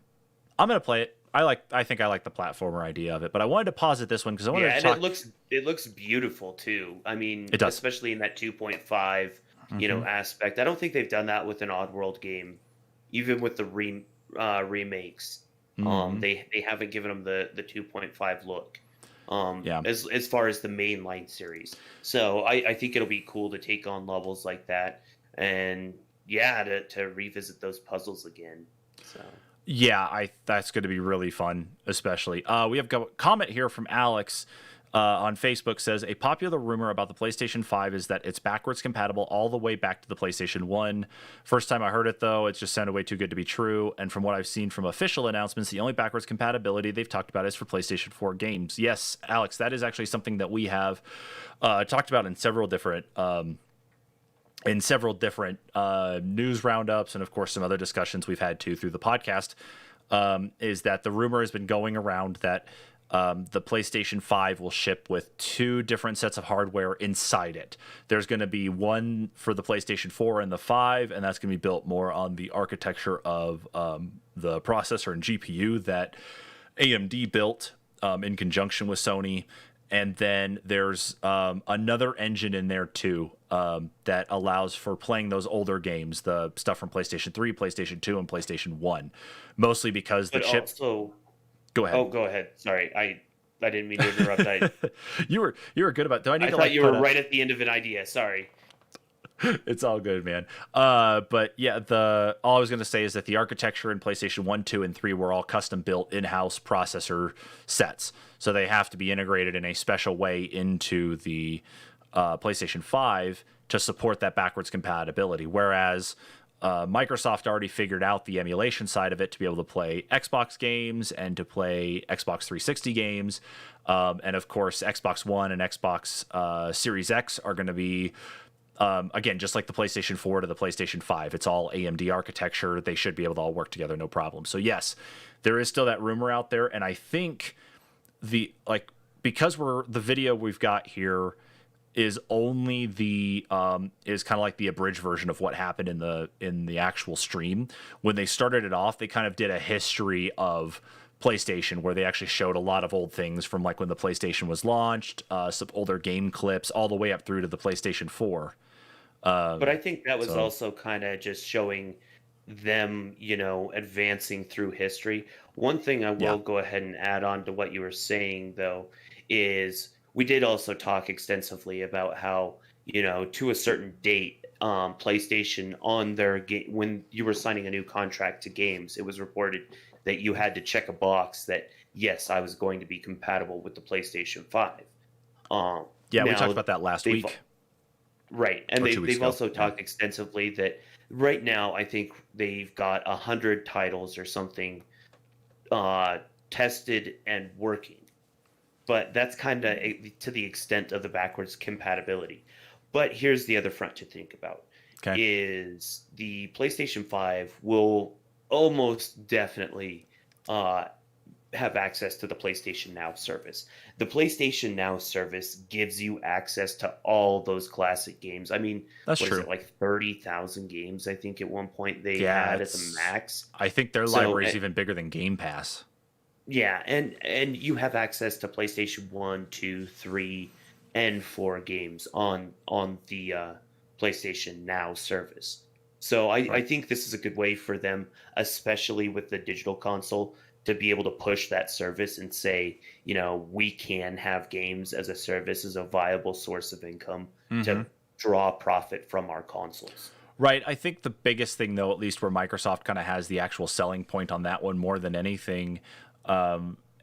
gonna play it. I think I like the platformer idea of it, but I wanted to pause at this one because I wanted Yeah, to and talk. it looks beautiful too. I mean, It does. especially in that 2.5, aspect. I don't think they've done that with an Oddworld game, even with the remakes. Hmm. They haven't given them the 2.5 look. Yeah. As far as the mainline series. So I think it'll be cool to take on levels like that, and yeah, to revisit those puzzles again. So. Yeah, I that's going to be really fun, especially. We have a comment here from Alex on Facebook says a popular rumor about the PlayStation 5 is that it's backwards compatible all the way back to the PlayStation 1. First time I heard it though, it just sounded way too good to be true. And from what I've seen from official announcements, the only backwards compatibility they've talked about is for PlayStation 4 games. Yes, Alex, that is actually something that we have talked about in several different news roundups and of course some other discussions we've had too through the podcast, is that the rumor has been going around that the PlayStation 5 will ship with two different sets of hardware inside it. There's going to be one for the PlayStation 4 and the 5, and that's going to be built more on the architecture of the processor and GPU that AMD built in conjunction with Sony. And then there's another engine in there too that allows for playing those older games, the stuff from PlayStation 3, PlayStation 2, and PlayStation 1. Mostly because the But chip. also, Go ahead. oh, go ahead. Sorry, I didn't mean to interrupt. You were good about. Do I need I to thought like you put were a? right at the end of an idea. Sorry. It's all good, man. But yeah, all I was gonna say is that the architecture in PlayStation 1, 2, and 3 were all custom built in-house processor sets, so they have to be integrated in a special way into the PlayStation 5 to support that backwards compatibility. Whereas Microsoft already figured out the emulation side of it to be able to play Xbox games and to play Xbox 360 games, and of course Xbox One and Xbox Series X are going to be again, just like the PlayStation 4 to the PlayStation 5, it's all AMD architecture. They should be able to all work together, no problem. So yes, there is still that rumor out there, and I think because the video we've got here is only is kind of like the abridged version of what happened in the actual stream. When they started it off, they kind of did a history of PlayStation, where they actually showed a lot of old things from like when the PlayStation was launched, some older game clips, all the way up through to the PlayStation 4. But I think that was also kind of just showing them, advancing through history. One thing I will go ahead and add on to what you were saying, though, is we did also talk extensively about how, to a certain date, PlayStation on their game, when you were signing a new contract to games, it was reported that you had to check a box that, yes, I was going to be compatible with the PlayStation 5. We talked about that last week. Right. And they've also talked extensively that right now I think they've got 100 titles or something tested and working. But that's kind of to the extent of the backwards compatibility. But here's the other front to think about. Is the PlayStation 5 will almost definitely have access to the PlayStation Now service. The PlayStation Now service gives you access to all those classic games. I mean, that's true. Is it, like 30,000 games? I think at one point they had at the max. I think their library is even bigger than Game Pass. Yeah, and you have access to PlayStation 1, 2, 3, and 4 games on the PlayStation Now service. So I think this is a good way for them, especially with the digital console, to be able to push that service and say, we can have games as a service, as a viable source of income to draw profit from our consoles. Right. I think the biggest thing, though, at least where Microsoft kind of has the actual selling point on that one more than anything,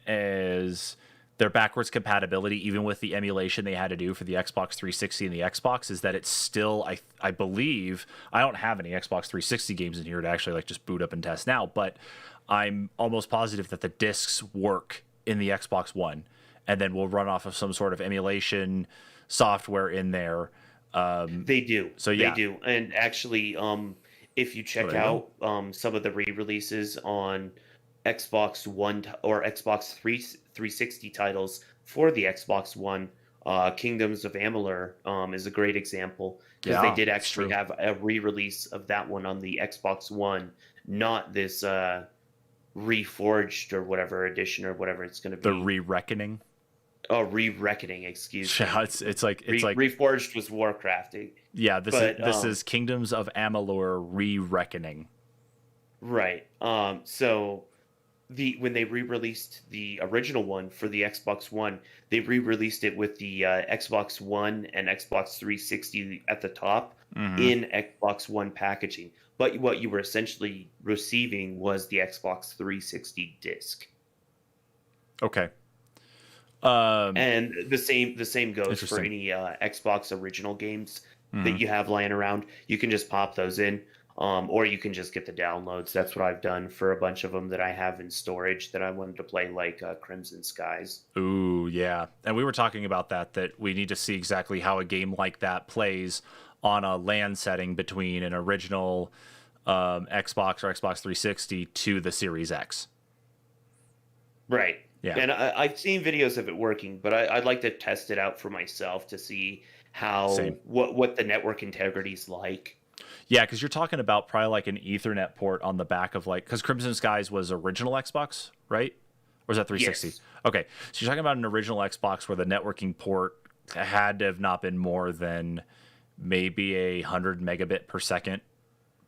is their backwards compatibility, even with the emulation they had to do for the Xbox 360 and the Xbox, is that it's still, I believe, I don't have any Xbox 360 games in here to actually like just boot up and test now, but I'm almost positive that the discs work in the Xbox One and then will run off of some sort of emulation software in there. They do. So yeah. They do. And actually, if you check out some of the re-releases on Xbox One or Xbox 360 titles for the Xbox One, Kingdoms of Amalur is a great example, because they did actually have a re-release of that one on the Xbox One, not this Reforged or whatever edition or whatever it's going to be. The Re-Reckoning. Oh, Re-Reckoning, excuse me. Yeah, it's like Reforged was Warcraft. Yeah, this is Kingdoms of Amalur Re-Reckoning. Right. So when they re-released the original one for the Xbox One, they re-released it with the Xbox One and Xbox 360 at the top in Xbox One packaging. But what you were essentially receiving was the Xbox 360 disc. Okay. And the same goes for any Xbox original games that you have lying around. You can just pop those in. Or you can just get the downloads. That's what I've done for a bunch of them that I have in storage that I wanted to play, like Crimson Skies. Ooh, yeah. And we were talking about that we need to see exactly how a game like that plays on a LAN setting between an original Xbox or Xbox 360 to the Series X. Right. Yeah. And I've seen videos of it working, but I'd like to test it out for myself to see what the network integrity is like. Yeah, because you're talking about probably like an Ethernet port on the back of because Crimson Skies was original Xbox, right? Or was that 360? Yes. Okay, so you're talking about an original Xbox where the networking port had to have not been more than maybe 100 megabit per second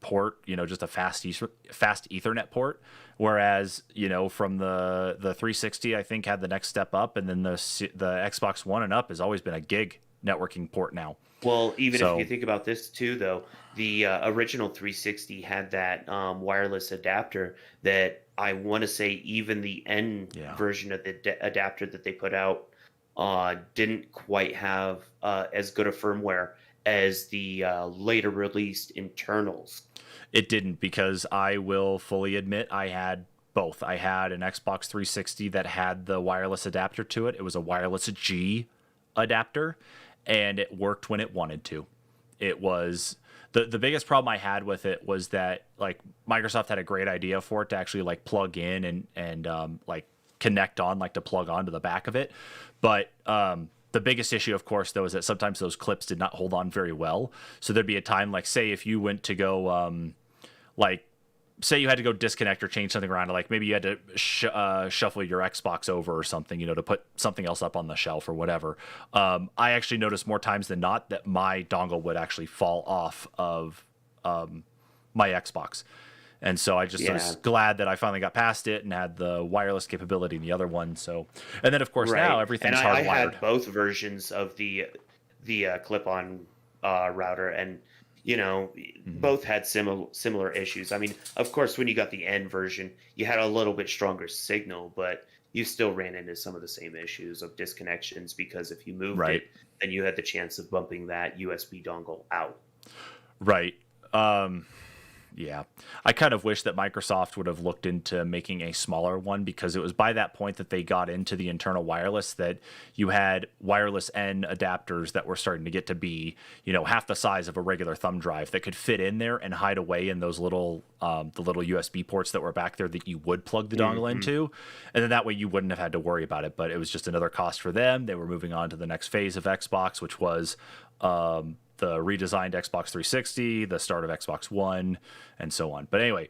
port, just a fast Ethernet port. Whereas, from the 360, I think had the next step up, and then the Xbox One and up has always been a gig networking port now. Well, if you think about this too, though, the original 360 had that wireless adapter that I want to say even the N version of the adapter that they put out didn't quite have as good a firmware as the later released internals. It didn't, because I will fully admit I had both. I had an Xbox 360 that had the wireless adapter to it. It was a wireless G adapter, and it worked when it wanted to. it was the biggest problem I had with it was that like Microsoft had a great idea for it to actually like plug in and like connect on, like to plug onto the back of it. But the biggest issue, of course, though, is that sometimes those clips did not hold on very well. So there'd be a time, like, say, if you went to go, like, say you had to go disconnect or change something around, like maybe you had to shuffle your Xbox over or something, to put something else up on the shelf or whatever. I actually noticed more times than not that my dongle would actually fall off of my Xbox. And so I just was glad that I finally got past it and had the wireless capability in the other one. So, and then of course now everything's hardwired. I had both versions of the clip-on router, and both had similar issues. I mean, of course, when you got the N version, you had a little bit stronger signal, but you still ran into some of the same issues of disconnections, because if you moved it, then you had the chance of bumping that USB dongle out. Right. Yeah, I kind of wish that Microsoft would have looked into making a smaller one, because it was by that point that they got into the internal wireless that you had wireless N adapters that were starting to get to be, half the size of a regular thumb drive that could fit in there and hide away in those little, the little USB ports that were back there that you would plug the dongle into. And then that way you wouldn't have had to worry about it, but it was just another cost for them. They were moving on to the next phase of Xbox, which was, the redesigned Xbox 360, the start of Xbox One, and so on. But anyway,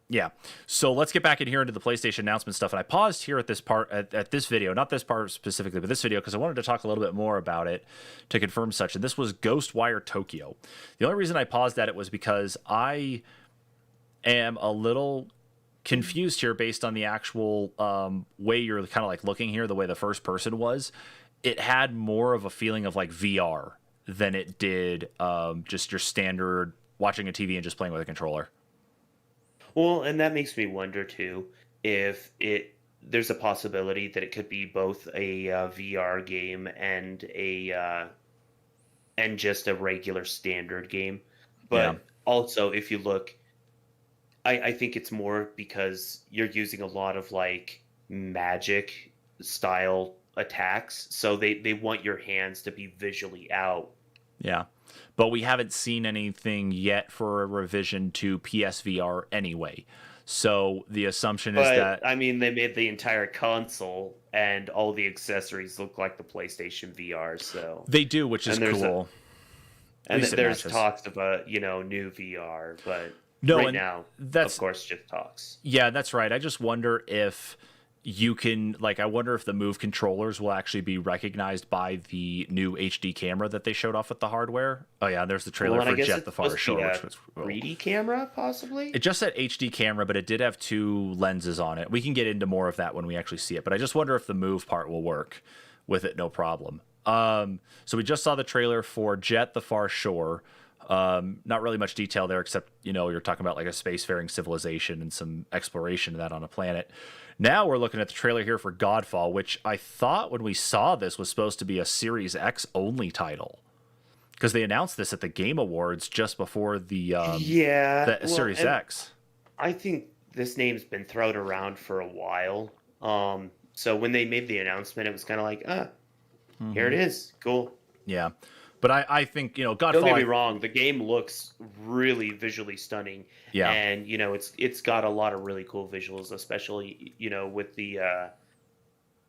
yeah. So let's get back in here into the PlayStation announcement stuff. And I paused here at this part, at this video, not this part specifically, but this video, because I wanted to talk a little bit more about it to confirm such. And this was Ghostwire Tokyo. The only reason I paused at it was because I am a little confused here based on the actual way you're kind of like looking here, the way the first person was. It had more of a feeling of like VR than it did just your standard watching a TV and just playing with a controller. Well, and that makes me wonder too if there's a possibility that it could be both a VR game and and just a regular standard game. But also, if you look, I think it's more because you're using a lot of like magic style attacks, so they want your hands to be visually out. Yeah, but we haven't seen anything yet for a revision to PSVR anyway. So the assumption is that, I mean, they made the entire console and all the accessories look like the PlayStation VR. So they do, which is cool. And there's talks of a new VR, but now that's of course just talks. Yeah, that's right. I just wonder if you can, like, I wonder if the Move controllers will actually be recognized by the new HD camera that they showed off with the hardware. Oh yeah, there's the trailer for Jet the Far Shore, which was 3D camera, possibly. It just said HD camera, but it did have two lenses on it. We can get into more of that when we actually see it, but I just wonder if the Move part will work with it, no problem. So we just saw the trailer for Jet the Far Shore. Not really much detail there, except you're talking about like a spacefaring civilization and some exploration of that on a planet. Now we're looking at the trailer here for Godfall, which I thought when we saw this was supposed to be a Series X only title, because they announced this at the Game Awards just before the Series X. I think this name's been thrown around for a while. So when they made the announcement, it was kind of like, here it is, cool. Yeah. But I think, Godfall... Don't get me wrong, the game looks really visually stunning. Yeah. And, it's got a lot of really cool visuals, especially, with the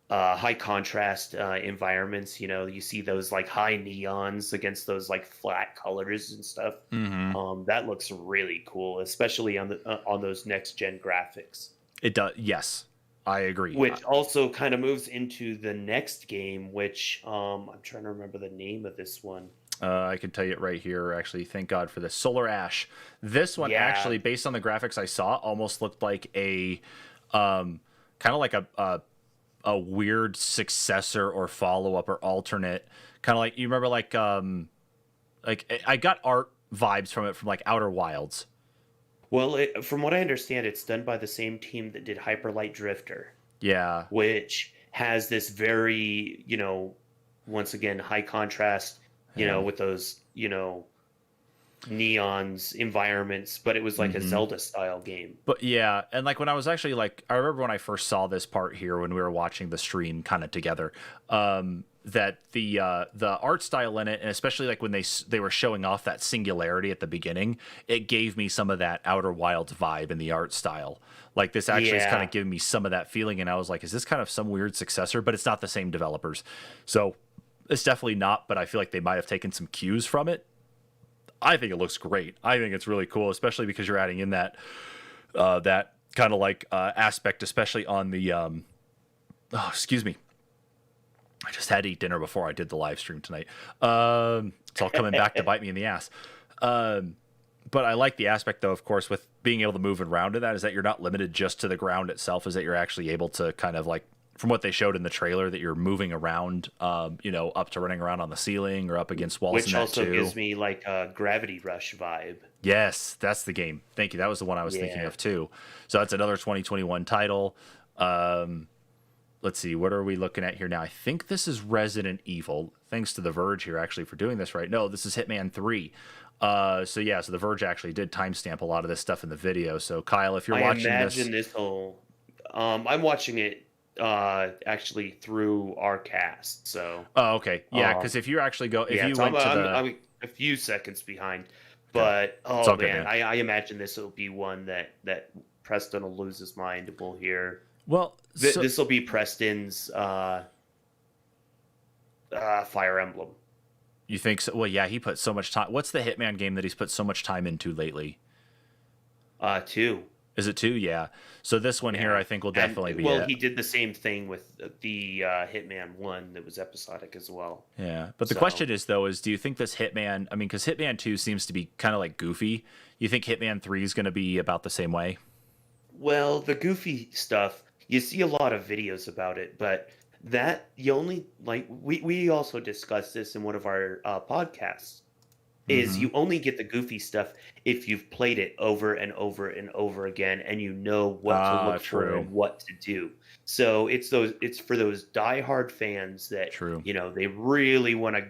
high contrast environments. You see those, like, high neons against those, like, flat colors and stuff. Mm-hmm. That looks really cool, especially on those next-gen graphics. It does, yes. I agree. Which also kind of moves into the next game, which I'm trying to remember the name of this one. I can tell you it right here, actually. Thank God for this. Solar Ash. This one actually, based on the graphics I saw, almost looked like a kind of like a weird successor or follow-up or alternate. Kind of like, you remember like I got art vibes from it from like Outer Wilds. Well, from what I understand, it's done by the same team that did Hyper Light Drifter. Yeah. Which has this very, once again, high contrast, with those, neons, environments, but it was like a Mm-hmm. Zelda style game. But yeah, and like when I was actually like, I remember when I first saw this part here when we were watching the stream kind of together, that the art style in it, and especially like when they were showing off that singularity at the beginning, it gave me some of that Outer Wilds vibe in the art style. Like this actually is kind Yeah. of giving me some of that feeling, and I was like, is this kind of some weird successor? But it's not the same developers, so it's definitely not. But I feel like they might have taken some cues from it. I think it looks great. I think it's really cool, especially because you're adding in that kind of like aspect, especially on the oh, excuse me. I just had to eat dinner before I did the live stream tonight. It's all coming back to bite me in the ass. But I like the aspect, though, of course, with being able to move around to that, is that you're not limited just to the ground itself, is that you're actually able to kind of like, from what they showed in the trailer, that you're moving around, up to running around on the ceiling or up against walls in Which that also too. gives me like a Gravity Rush vibe. Yes, that's the game. Thank you. That was the one I was thinking Yeah. of too. So that's another 2021 title. Um, let's see, what are we looking at here now? I think this is Resident Evil. Thanks to The Verge here actually for doing this right. No, this is Hitman 3. So yeah, so The Verge actually did timestamp a lot of this stuff in the video. So Kyle, if you're I watching this, imagine this whole. I'm watching it actually through our cast, so oh okay, yeah, um, because if you actually go, if yeah. you So went to the, I'm a few seconds behind, okay, but it's oh all good, man, man. I imagine this will be one that Preston will lose his mind. We'll hear Well, so this will be Preston's Fire Emblem. you think so? Well, yeah, he put so much time. What's the Hitman game that he's put so much time into lately? Two. Is it 2? Yeah. So this one here, Yeah. I think will And definitely be well, it. he did the same thing with the Hitman 1 that was episodic as well. Yeah. But the So, question is, though, is do you think this Hitman, I mean, because Hitman 2 seems to be kind of like goofy. You think Hitman 3 is going to be about the same way? well, the goofy stuff, you see a lot of videos about it, but that you only like we also discussed this in one of our podcasts is Mm-hmm. you only get the goofy stuff if you've played it over and over and over again and you know what to Ah, look for true. and what to do. So it's for those diehard fans that True. they really want to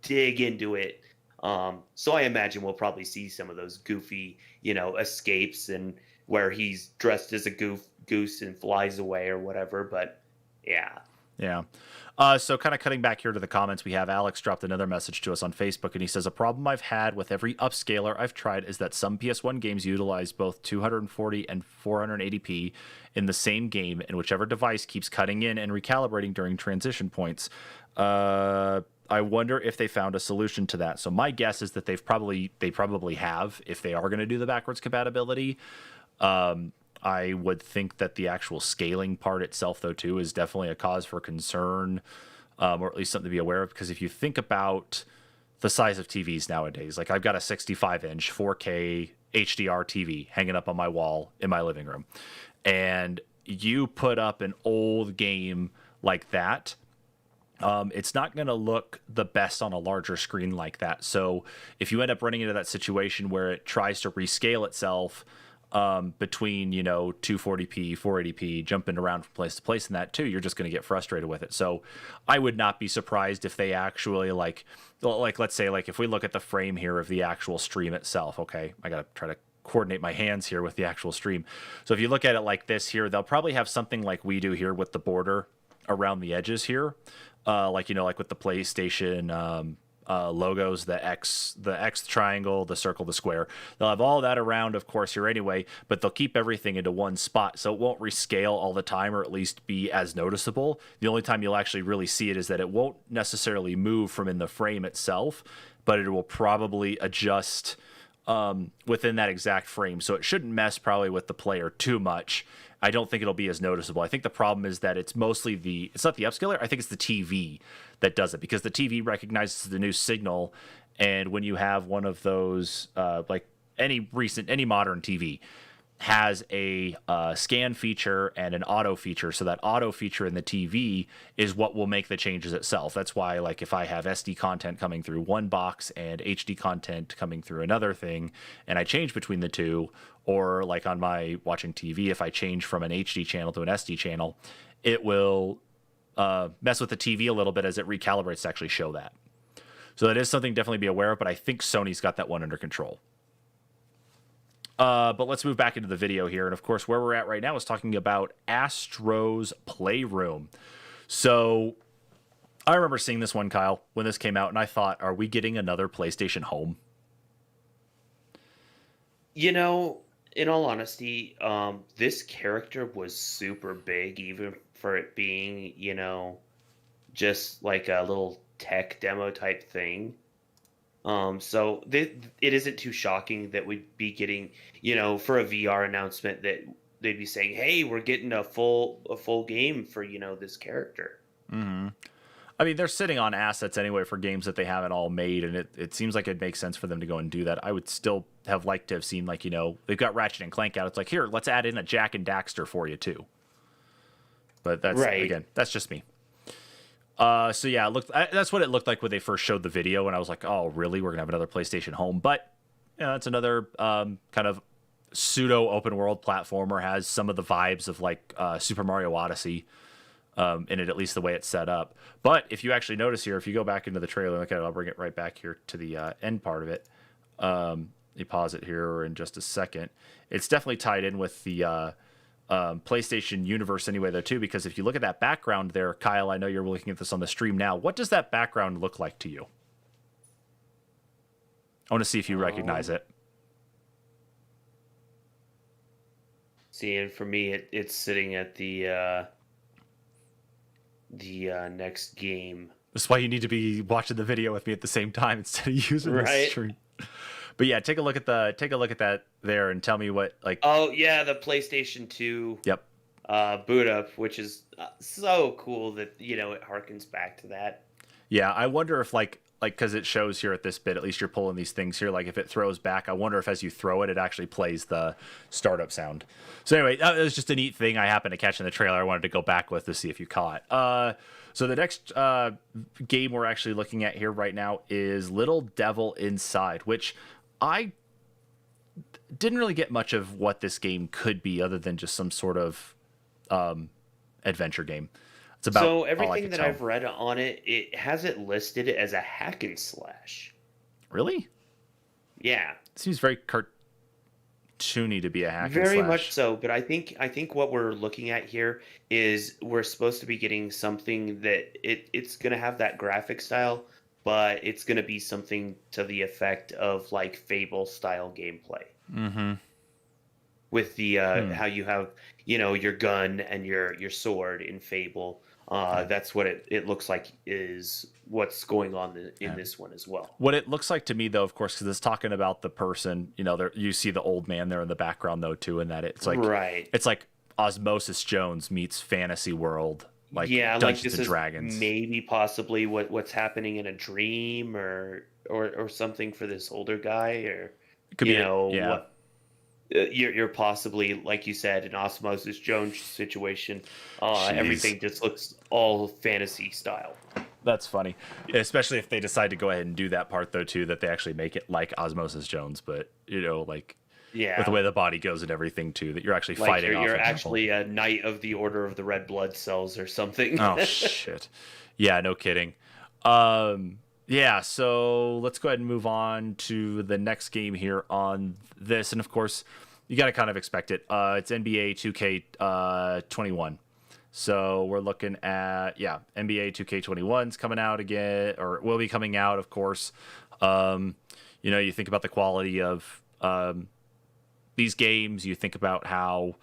dig into it. So I imagine we'll probably see some of those goofy escapes and where he's dressed as a goose and flies away or whatever. But yeah, Yeah. So kind of cutting back here to the comments, we have Alex dropped another message to us on Facebook, and he says, a problem I've had with every upscaler I've tried is that some PS1 games utilize both 240 and 480p in the same game, and whichever device keeps cutting in and recalibrating during transition points. I wonder if they found a solution to that. So my guess is that they probably have, if they are going to do the backwards compatibility. I would think that the actual scaling part itself, though, too, is definitely a cause for concern, or at least something to be aware of. Because if you think about the size of TVs nowadays, like I've got a 65-inch 4K HDR TV hanging up on my wall in my living room, and you put up an old game like that, it's not going to look the best on a larger screen like that. So if you end up running into that situation where it tries to rescale itself between 240p 480p jumping around from place to place in that too, you're just going to get frustrated with it. So I would not be surprised if they actually like let's say, like if we look at the frame here of the actual stream itself. Okay, I gotta try to coordinate my hands here with the actual stream. So if you look at it like this here, they'll probably have something like we do here with the border around the edges here, like with the PlayStation logos, the X triangle, the circle, the square. They'll have all that around, of course, here anyway, but they'll keep everything into one spot, so it won't rescale all the time, or at least be as noticeable. The only time you'll actually really see it is that it won't necessarily move from in the frame itself, but it will probably adjust within that exact frame. So it shouldn't mess probably with the player too much. I don't think it'll be as noticeable. I think the problem is that it's mostly it's not the upscaler. I think it's the TV that does it, because the TV recognizes the new signal. And when you have one of those, like any modern TV has a scan feature and an auto feature. So that auto feature in the TV is what will make the changes itself. That's why, like, if I have SD content coming through one box and HD content coming through another thing, and I change between the two, or like on my watching TV, if I change from an HD channel to an SD channel, it will mess with the TV a little bit as it recalibrates to actually show that. So that is something to definitely be aware of, but I think Sony's got that one under control. But let's move back into the video here. And of course, where we're at right now is talking about Astro's Playroom. So I remember seeing this one, Kyle, when this came out, and I thought, are we getting another PlayStation Home? You know, in all honesty, this character was super big, even for it being, just like a little tech demo type thing. So it isn't too shocking that we'd be getting, for a VR announcement that they'd be saying, "Hey, we're getting a full game for this character." Mm-hmm. I mean, they're sitting on assets anyway for games that they haven't all made, and it seems like it makes sense for them to go and do that. I would still have liked to have seen, like, they've got Ratchet and Clank out. It's like, here, let's add in a Jack and Daxter for you too. But that's again, that's just me. So yeah, that's what it looked like when they first showed the video, and I was like, oh, really? We're gonna have another PlayStation Home? But it's another kind of pseudo open world platformer. Has some of the vibes of like Super Mario Odyssey in it, at least the way it's set up. But if you actually notice here, if you go back into the trailer, look at it, I'll bring it right back here to the end part of it. You pause it here in just a second. It's definitely tied in with the PlayStation universe anyway, though, too, because if you look at that background there, Kyle, I know you're looking at this on the stream now. What does that background look like to you? I want to see if you recognize it. See, and for me, it's sitting at the next game. That's why you need to be watching the video with me at the same time instead of using the stream. But yeah, take a look at that there and tell me what like. Oh yeah, the PlayStation 2. Yep. Boot up, which is so cool that it harkens back to that. Yeah, I wonder if like because it shows here at this bit, at least you're pulling these things here. Like if it throws back, I wonder if as you throw it, it actually plays the startup sound. So anyway, that was just a neat thing I happened to catch in the trailer. I wanted to go back with to see if you caught. So the next game we're actually looking at here right now is Little Devil Inside, which I didn't really get much of what this game could be other than just some sort of adventure game. It's about so everything that I've read on it, it has it listed as a hack and slash. Really? Yeah. It seems very cartoony to be a hack and slash. Very much so, but I think what we're looking at here is we're supposed to be getting something that it's going to have that graphic style, but it's going to be something to the effect of like Fable style gameplay. Mm-hmm. With the how you have your gun and your sword in Fable. That's what it looks like is what's going on in this one as well. What it looks like to me, though, of course, because it's talking about the person, there you see the old man there in the background, though, too, and that it's like it's like Osmosis Jones meets Fantasy World, like Dungeons and Dragons. Maybe possibly what's happening in a dream or something for this older guy, or it could be what. You're possibly, like you said, an Osmosis Jones situation. Everything just looks all fantasy style. That's funny, especially if they decide to go ahead and do that part, though, too, that they actually make it like Osmosis Jones, but with the way the body goes and everything, too, that you're actually fighting. You're actually a knight of the Order of the Red Blood Cells or something. Oh shit! Yeah, no kidding. Yeah, so let's go ahead and move on to the next game here on this. And, of course, you got to kind of expect it. It's NBA 2K21. So we're looking at, NBA 2K21's coming out again, or will be coming out, of course. You think about the quality of these games. You think about how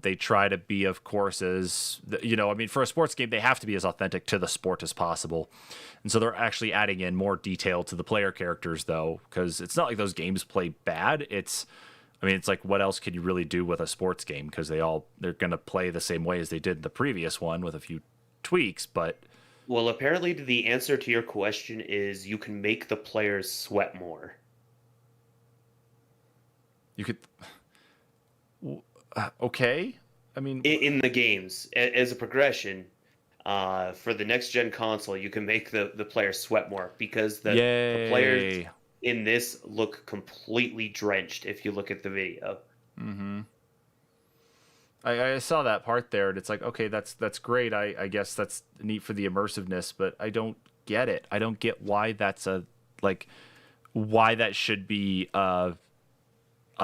they try to be, of course, as, for a sports game, they have to be as authentic to the sport as possible. And so they're actually adding in more detail to the player characters, though, because it's not like those games play bad. It's like, what else could you really do with a sports game? Because they're going to play the same way as they did in the previous one with a few tweaks, but... Well, apparently the answer to your question is you can make the players sweat more. You could... okay. In the games, as a progression, for the next gen console, you can make the players sweat more because the players in this look completely drenched. If you look at the video, I saw that part there, and it's like, okay, that's great. I guess that's neat for the immersiveness, but I don't get it. I don't get why that's why that should be a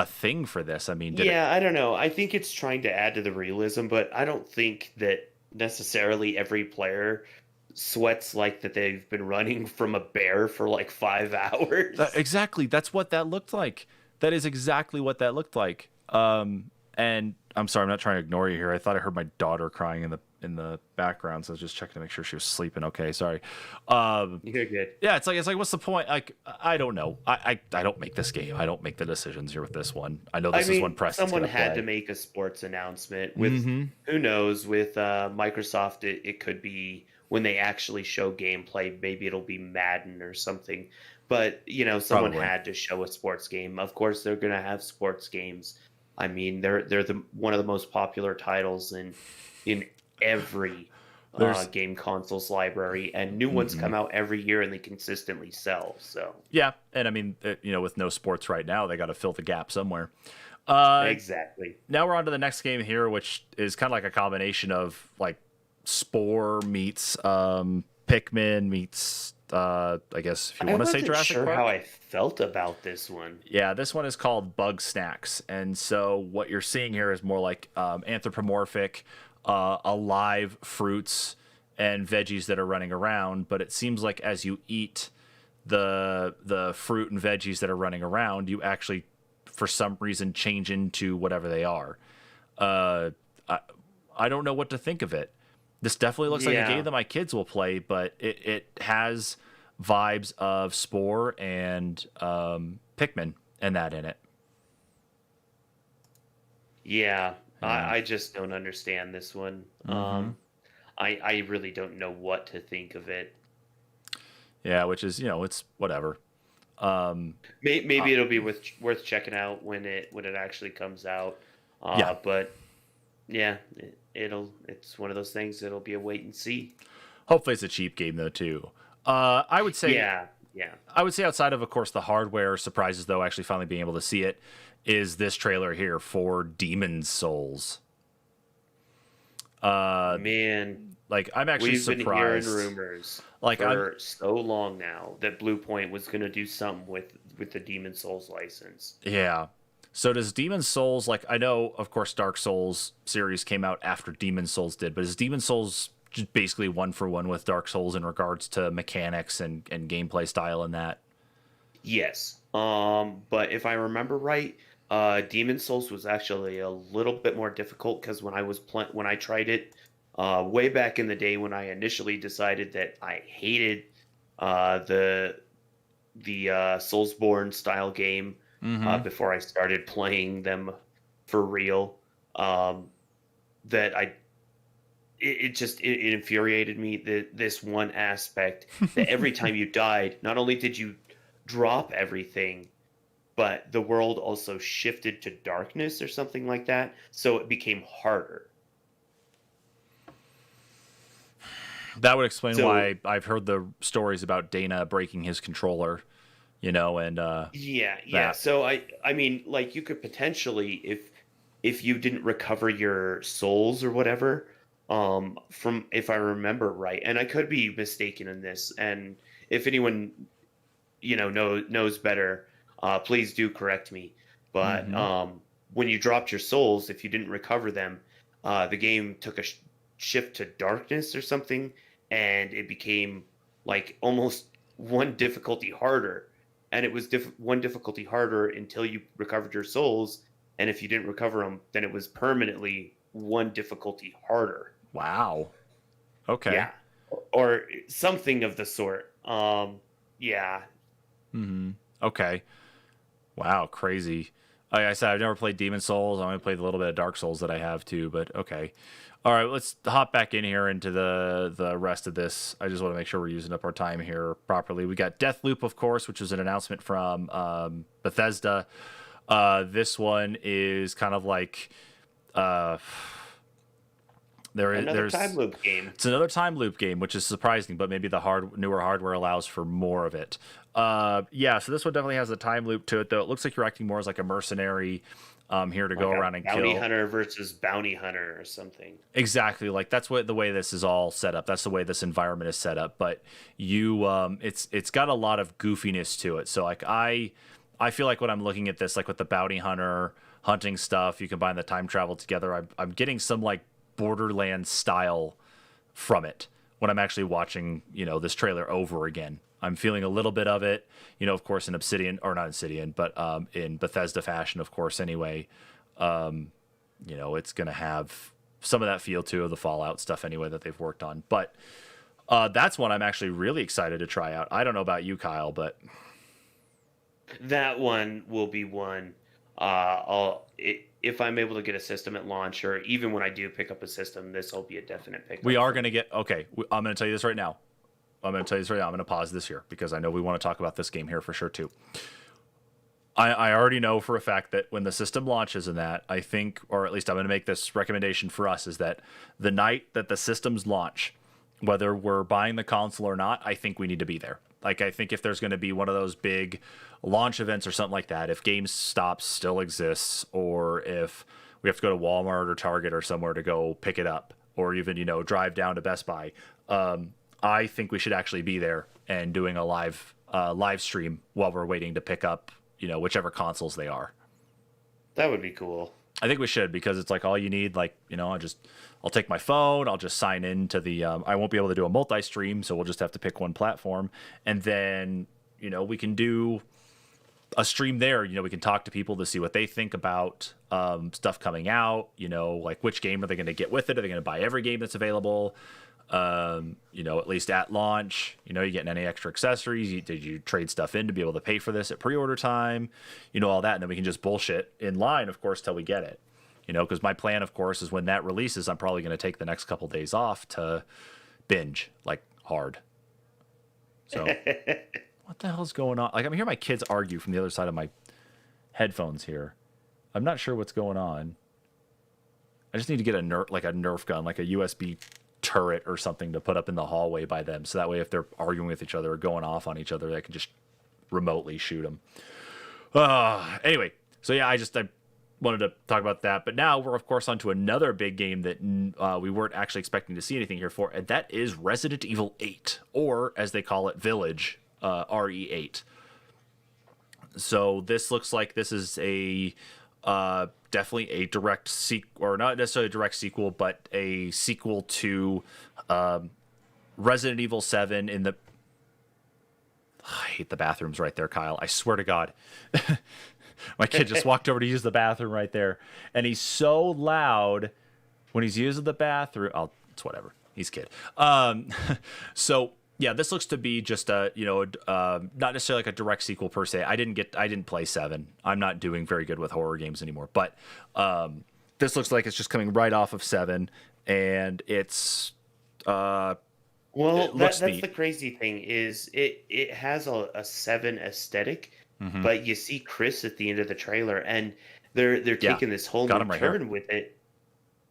thing for this. I mean, I don't know. I think it's trying to add to the realism, but I don't think that necessarily every player sweats like that they've been running from a bear for like 5 hours. Exactly. That's what that looked like. That is exactly what that looked like. And I'm sorry, I'm not trying to ignore you here. I thought I heard my daughter crying in the background, so I was just checking to make sure she was sleeping okay. Sorry. You're good. Yeah, it's like what's the point? Like, I don't know. I don't make this game. I don't make the decisions here with this one. I know this is one press. Someone had to make a sports announcement with who knows, with Microsoft it could be when they actually show gameplay, maybe it'll be Madden or something. But, someone had to show a sports game. Of course they're going to have sports games. I mean, they're one of the most popular titles in every game consoles library, and new ones come out every year and they consistently sell. So yeah, and I mean, with no sports right now, they got to fill the gap somewhere. Exactly. Now we're on to the next game here, which is kind of like a combination of like Spore meets Pikmin meets I guess if you want to say Jurassic Park. I wasn't sure how I felt about this one. Yeah, this one is called Bug Snacks, and so what you're seeing here is more like anthropomorphic, alive fruits and veggies that are running around. But it seems like as you eat the fruit and veggies that are running around, you actually, for some reason, change into whatever they are. I don't know what to think of it. This definitely looks like a game that my kids will play, but it has vibes of Spore and Pikmin and that in it. Yeah, I just don't understand this one. I really don't know what to think of it. Yeah, which is, it's whatever. Maybe it'll be worth checking out when it actually comes out. But yeah, it's one of those things that'll be a wait and see. Hopefully it's a cheap game though too. I would say yeah. I would say outside of course the hardware surprises though, actually finally being able to see it, is this trailer here for Demon's Souls. Man, like I'm actually surprised. We've been hearing rumors like for so long now that Blue Point was going to do something with the Demon's Souls license. Yeah. So does Demon's Souls, like I know of course Dark Souls series came out after Demon's Souls did, but is Demon's Souls just basically one for one with Dark Souls in regards to mechanics and gameplay style and that? Yes. But if I remember right, Demon's Souls was actually a little bit more difficult because when I tried it way back in the day when I initially decided that I hated the Soulsborne style game before I started playing them for real, that it infuriated me that this one aspect that every time you died, not only did you drop everything, but the world also shifted to darkness or something like that, so it became harder. That would explain why I've heard the stories about Dana breaking his controller, and yeah. So I mean, like you could potentially, if you didn't recover your souls or whatever, from if I remember right, and I could be mistaken in this, and if anyone knows better, please do correct me. But when you dropped your souls, if you didn't recover them, the game took a shift to darkness or something, and it became like almost one difficulty harder. And it was one difficulty harder until you recovered your souls, and if you didn't recover them, then it was permanently one difficulty harder. Wow. Okay. Yeah. Or something of the sort. Yeah. Okay. Wow, crazy. Like I said, I've never played Demon's Souls. I only played a little bit of Dark Souls that I have too, but okay. All right, let's hop back in here into the rest of this. I just want to make sure we're using up our time here properly. We got Deathloop, of course, which was an announcement from Bethesda. This one is kind of like there's another time loop game. It's another time loop game, which is surprising, but maybe the newer hardware allows for more of it. So this one definitely has a time loop to it, though. It looks like you're acting more as like a mercenary here to Like go a around and bounty kill. hunter versus bounty hunter or something. Exactly, like that's what the way this is all set up. That's the way this environment is set up. But it's got a lot of goofiness to it. So like I feel like when I'm looking at this, like with the bounty hunter hunting stuff, you combine the time travel together. I'm getting some like Borderlands style from it when I'm actually watching, this trailer over again. I'm feeling a little bit of it, of course, in Obsidian, or not Obsidian, but in Bethesda fashion, of course, anyway. It's going to have some of that feel too of the Fallout stuff anyway that they've worked on. But that's one I'm actually really excited to try out. I don't know about you, Kyle, but That one will be one. If I'm able to get a system at launch, or even when I do pick up a system, this will be a definite pickup. we are going to get, okay, I'm going to tell you this right now. I'm going to pause this here because I know we want to talk about this game here for sure too. I already know for a fact that when the system launches in that, I think, or at least I'm going to make this recommendation for us, is that the night that the systems launch, whether we're buying the console or not, I think we need to be there. Like, I think if there's going to be one of those big launch events or something like that, if GameStop still exists, or if we have to go to Walmart or Target or somewhere to go pick it up, or even, drive down to Best Buy, I think we should actually be there and doing a live stream while we're waiting to pick up, whichever consoles they are. That would be cool. I think we should, because it's like all you need, like, I'll take my phone, I'll just sign in to the, I won't be able to do a multi-stream, so we'll just have to pick one platform. And then, we can do a stream there. We can talk to people to see what they think about stuff coming out, like which game are they going to get with it? Are they going to buy every game that's available? At least at launch, you getting any extra accessories? Did you trade stuff in to be able to pay for this at pre-order time? All that. And then we can just bullshit in line, of course, till we get it. Because my plan, of course, is when that releases, I'm probably going to take the next couple days off to binge, like, hard. So, what the hell's going on? Like, I'm hearing my kids argue from the other side of my headphones here. I'm not sure what's going on. I just need to get a Nerf gun, like a USB turret or something to put up in the hallway by them, so that way if they're arguing with each other or going off on each other, they can just remotely shoot them. Anyway, so yeah, I wanted to talk about that. But now we're, of course, on to another big game that we weren't actually expecting to see anything here for, and that is Resident Evil 8, or as they call it, Village, RE8. So this looks like this is a definitely a direct sequel, or not necessarily a direct sequel, but a sequel to Resident Evil 7 in the... I hate the bathrooms right there, Kyle. I swear to God. My kid just walked over to use the bathroom right there, and he's so loud when he's using the bathroom. Oh, it's whatever. He's a kid. So yeah, this looks to be just a, not necessarily like a direct sequel per se. I didn't play 7. I'm not doing very good with horror games anymore. But this looks like it's just coming right off of 7, and it's that's the crazy thing is it has a 7 aesthetic, but you see Chris at the end of the trailer, and they're taking this whole new turn with it.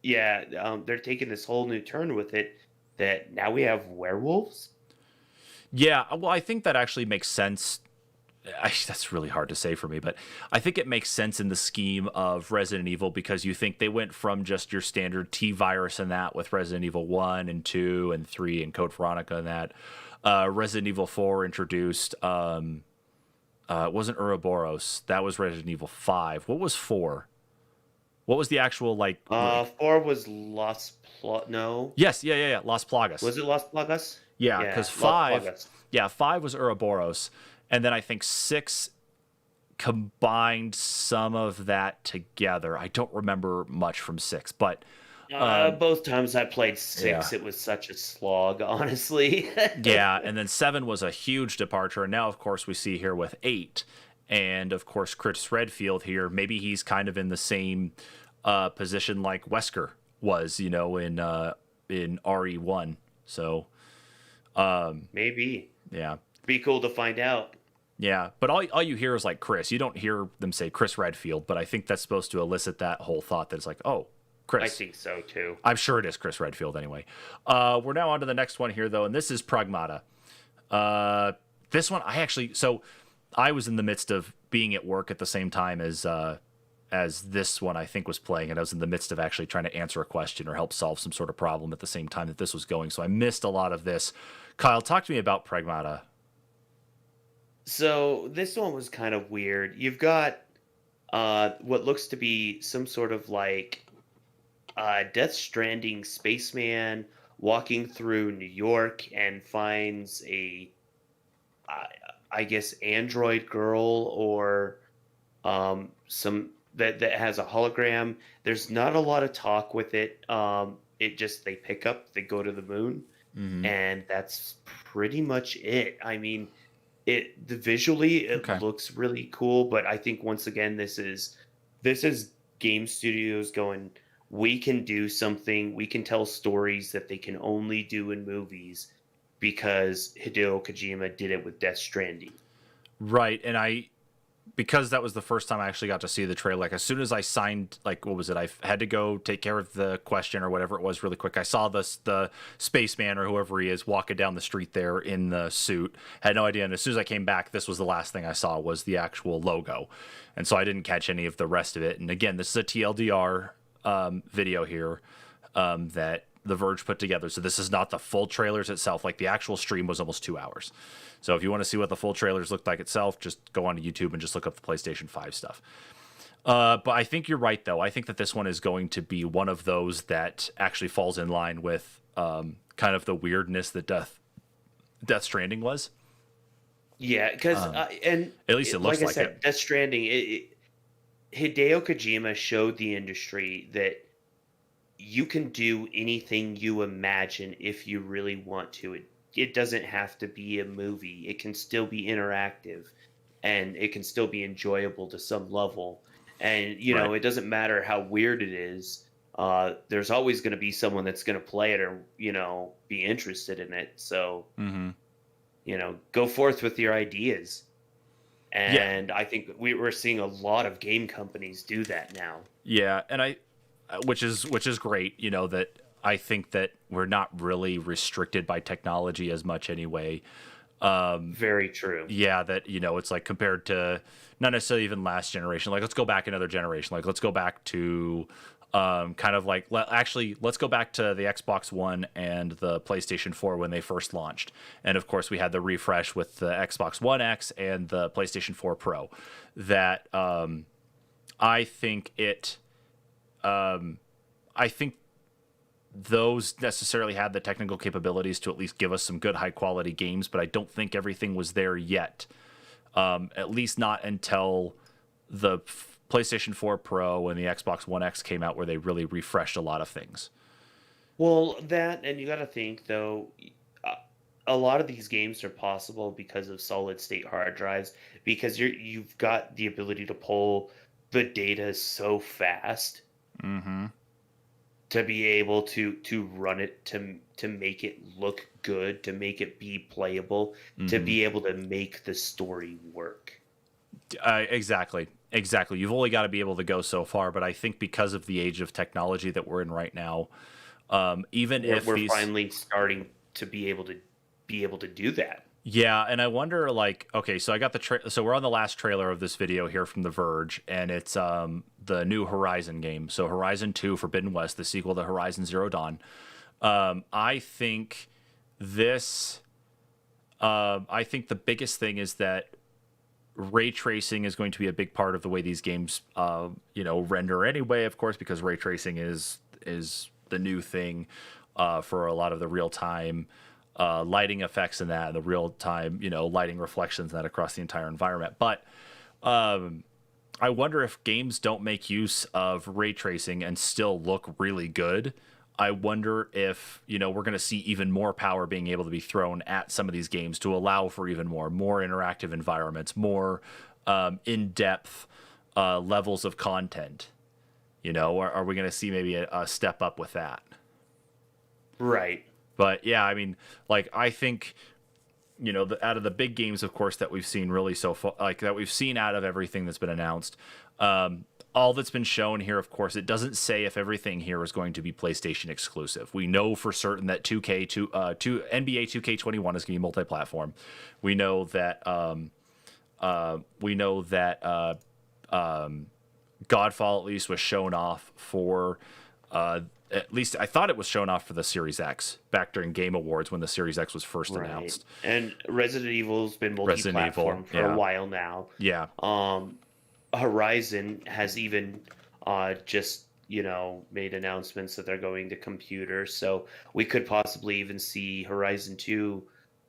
Yeah, they're taking this whole new turn with it, that now we have werewolves. Yeah, well, I think that actually makes sense. That's really hard to say for me, but I think it makes sense in the scheme of Resident Evil, because you think they went from just your standard T-virus and that with Resident Evil 1 and 2 and 3 and Code Veronica and that. Resident Evil 4 introduced, it wasn't Ouroboros. That was Resident Evil 5. What was 4? What was the actual, 4 was no. Yes, yeah. Las Plagas. Was it Las Plagas? Yeah, because 5 was Ouroboros, and then I think 6 combined some of that together. I don't remember much from 6, but both times I played 6, It was such a slog, honestly. Yeah, and then 7 was a huge departure, and now, of course, we see here with 8, and of course, Chris Redfield here. Maybe he's kind of in the same position like Wesker was, in RE1. So. Maybe. Yeah. Be cool to find out. Yeah, but all you hear is like Chris. You don't hear them say Chris Redfield, but I think that's supposed to elicit that whole thought that it's like, oh, Chris. I think so too. I'm sure it is Chris Redfield anyway. We're now on to the next one here, though, and this is Pragmata. This one, I was in the midst of being at work at the same time as as this one I think was playing, and I was in the midst of actually trying to answer a question or help solve some sort of problem at the same time that this was going. So I missed a lot of this. Kyle, talk to me about Pragmata. So this one was kind of weird. You've got what looks to be some sort of like Death Stranding spaceman walking through New York and finds I I guess, android girl or some that has a hologram. There's not a lot of talk with it. It just they pick up, they go to the moon, Mm-hmm. and that's pretty much it. I mean, visually it Okay. looks really cool, but I think once again this is game studios going, we can do something, we can tell stories that they can only do in movies because Hideo Kojima did it with Death Stranding. Right, and because that was the first time I actually got to see the trailer. Like as soon as I signed, like what was it? I had to go take care of the question or whatever it was really quick. I saw the spaceman or whoever he is walking down the street there in the suit. Had no idea. And as soon as I came back, this was the last thing I saw was the actual logo, and so I didn't catch any of the rest of it. And again, this is a TLDR video here that The Verge put together. So this is not the full trailers itself. Like the actual stream was almost 2 hours. So if you want to see what the full trailers looked like itself, just go onto YouTube and just look up the PlayStation 5 stuff. But I think you're right, though. I think that this one is going to be one of those that actually falls in line with kind of the weirdness that Death Stranding was. Yeah, because and At least it looks like I like said, it. Death Stranding. Hideo Kojima showed the industry that you can do anything you imagine if you really want to. It doesn't have to be a movie. It can still be interactive, and it can still be enjoyable to some level. And Right. it doesn't matter how weird it is. There's always going to be someone that's going to play it or be interested in it. So Mm-hmm. go forth with your ideas. Yeah. And I think we're seeing a lot of game companies do that now. Yeah, and which is great. That I think that we're not really restricted by technology as much anyway. Very true. Yeah, that it's like compared to not necessarily even last generation. Like let's go back another generation. Like let's go back to kind of like let's go back to the Xbox One and the PlayStation 4 when they first launched. And of course we had the refresh with the Xbox One X and the PlayStation 4 Pro. That I think it I think those necessarily had the technical capabilities to at least give us some good high quality games, but I don't think everything was there yet. At least not until the PlayStation 4 Pro and the Xbox One X came out, where they really refreshed a lot of things. Well, that, and you got to think though, a lot of these games are possible because of solid state hard drives, because you've got the ability to pull the data so fast Mm-hmm. to be able to run it, to make it look good, to make it be playable, to Mm-hmm. be able to make the story work. Exactly. You've only got to be able to go so far, but I think because of the age of technology that we're in right now, even if We're these finally starting to be able to do that. Yeah, and I wonder, like, okay, so I got so we're on the last trailer of this video here from The Verge, and it's the new Horizon game. So Horizon 2 Forbidden West, the sequel to Horizon Zero Dawn. I think I think the biggest thing is that ray tracing is going to be a big part of the way these games, render anyway, of course, because ray tracing is the new thing for a lot of the real time lighting effects and that, and the real time, lighting reflections and that across the entire environment. But I wonder if games don't make use of ray tracing and still look really good. I wonder if, we're going to see even more power being able to be thrown at some of these games to allow for even more interactive environments, more in-depth levels of content. Are we going to see maybe a step up with that? Right. But yeah, I mean, like I think, out of the big games, of course, that we've seen really so far, like that we've seen out of everything that's been announced, all that's been shown here, of course, it doesn't say if everything here is going to be PlayStation exclusive. We know for certain that NBA 2K21 is going to be multi-platform. We know that Godfall at least was shown off for, at least I thought it was shown off for the Series X back during Game Awards when the Series X was first announced. And Resident Evil's been Resident Evil, multi-platform for a while now. Yeah. Horizon has even just made announcements that they're going to computer, so we could possibly even see Horizon 2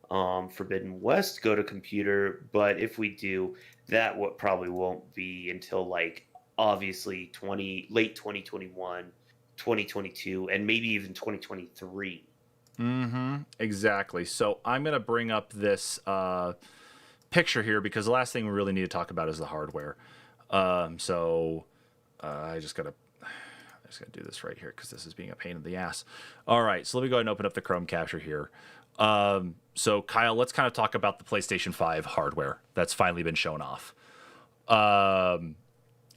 Forbidden West go to computer. But if we do, that probably won't be until like obviously late 2021, 2022, and maybe even 2023. Exactly. So I'm going to bring up this picture here because the last thing we really need to talk about is the hardware. I just got to do this right here because this is being a pain in the ass. All right, so let me go ahead and open up the Chrome capture here. So Kyle, let's kind of talk about the PlayStation 5 hardware that's finally been shown off.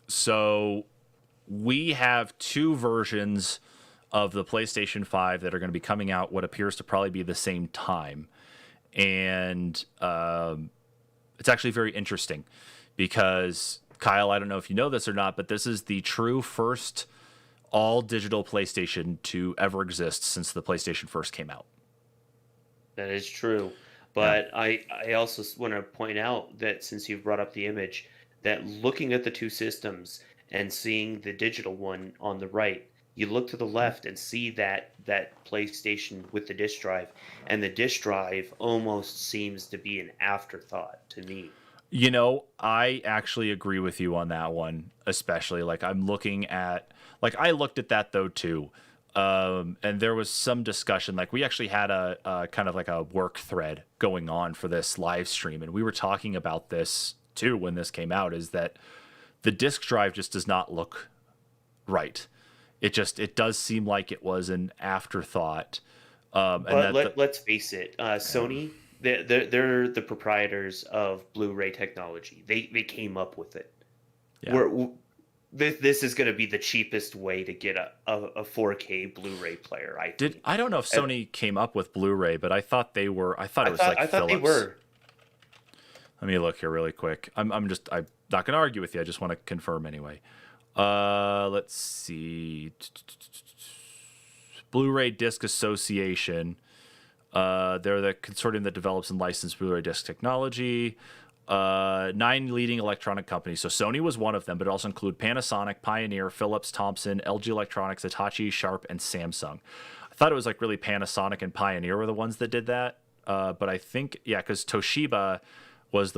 So we have two versions of the PlayStation 5 that are going to be coming out what appears to probably be the same time. And it's actually very interesting because, Kyle, I don't know if you know this or not, but this is the true first all-digital PlayStation to ever exist since the PlayStation first came out. That is true. But yeah. I also want to point out that since you've brought up the image, that looking at the two systems and seeing the digital one on the right, you look to the left and see that PlayStation with the disk drive, and the disk drive almost seems to be an afterthought to me. I actually agree with you on that one, especially. Like, I'm looking at... Like, I looked at that, though, too. And there was some discussion. Like, we actually had a kind of like a work thread going on for this live stream, and we were talking about this, too, when this came out, is that the disk drive just does not look right. It does seem like it was an afterthought. Let's face it, Sony... They're the proprietors of Blu-ray technology. They came up with it. Yeah. This is going to be the cheapest way to get a 4K Blu-ray player. I don't know if Sony came up with Blu-ray, but I thought they were. I thought they were. Let me look here really quick. I'm not going to argue with you. I just want to confirm anyway. Let's see. Blu-ray Disc Association. They're the consortium that develops and licenses Blu-ray disc technology. 9 leading electronic companies. So Sony was one of them, but it also include Panasonic, Pioneer, Philips, Thomson, LG Electronics, Hitachi, Sharp, and Samsung. I thought it was like really Panasonic and Pioneer were the ones that did that. But I think, because Toshiba was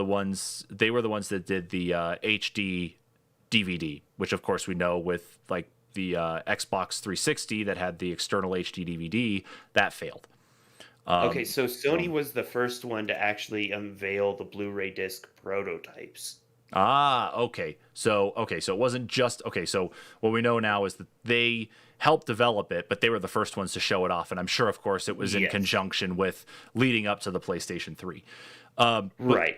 they were the ones that did the HD DVD, which of course we know with like the Xbox 360 that had the external HD DVD, that failed. Okay, so Sony was the first one to actually unveil the Blu-ray disc prototypes. Okay. So it wasn't just... Okay, so what we know now is that they helped develop it, but they were the first ones to show it off, and I'm sure, of course, it was in conjunction with leading up to the PlayStation 3. Right.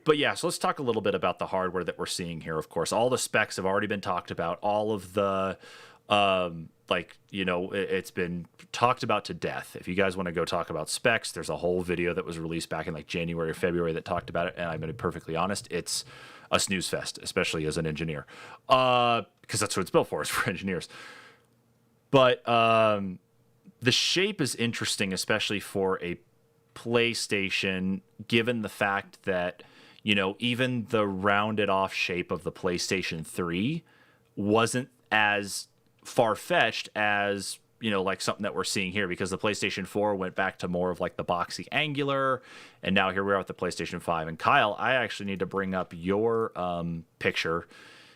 But yeah, so let's talk a little bit about the hardware that we're seeing here, of course. All the specs have already been talked about. All of the... it's been talked about to death. If you guys want to go talk about specs, there's a whole video that was released back in like January or February that talked about it. And I'm going to be perfectly honest, it's a snooze fest, especially as an engineer, because that's what it's built for, is for engineers. But the shape is interesting, especially for a PlayStation, given the fact that, even the rounded off shape of the PlayStation 3 wasn't as far-fetched as like something that we're seeing here, because the PlayStation 4 went back to more of like the boxy angular, and now here we are with the PlayStation 5. And Kyle, I actually need to bring up your picture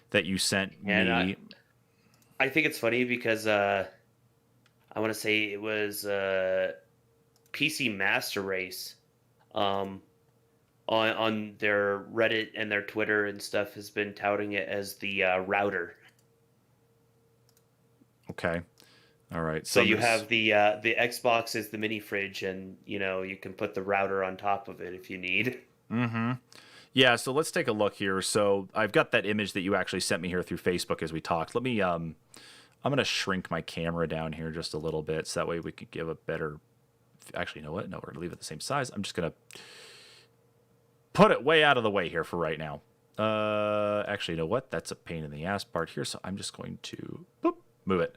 that you sent me. I think it's funny because I want to say it was PC Master Race on their Reddit and their Twitter and stuff has been touting it as the router. Okay. All right. So you have the Xbox is the mini fridge, and you can put the router on top of it if you need. Mm-hmm. Yeah. So let's take a look here. So I've got that image that you actually sent me here through Facebook as we talked. Let me. I'm gonna shrink my camera down here just a little bit, so that way we could give a better. Actually, you know what? No, we're gonna leave it the same size. I'm just gonna put it way out of the way here for right now. Actually, you know what? That's a pain in the ass part here. So I'm just going to move it.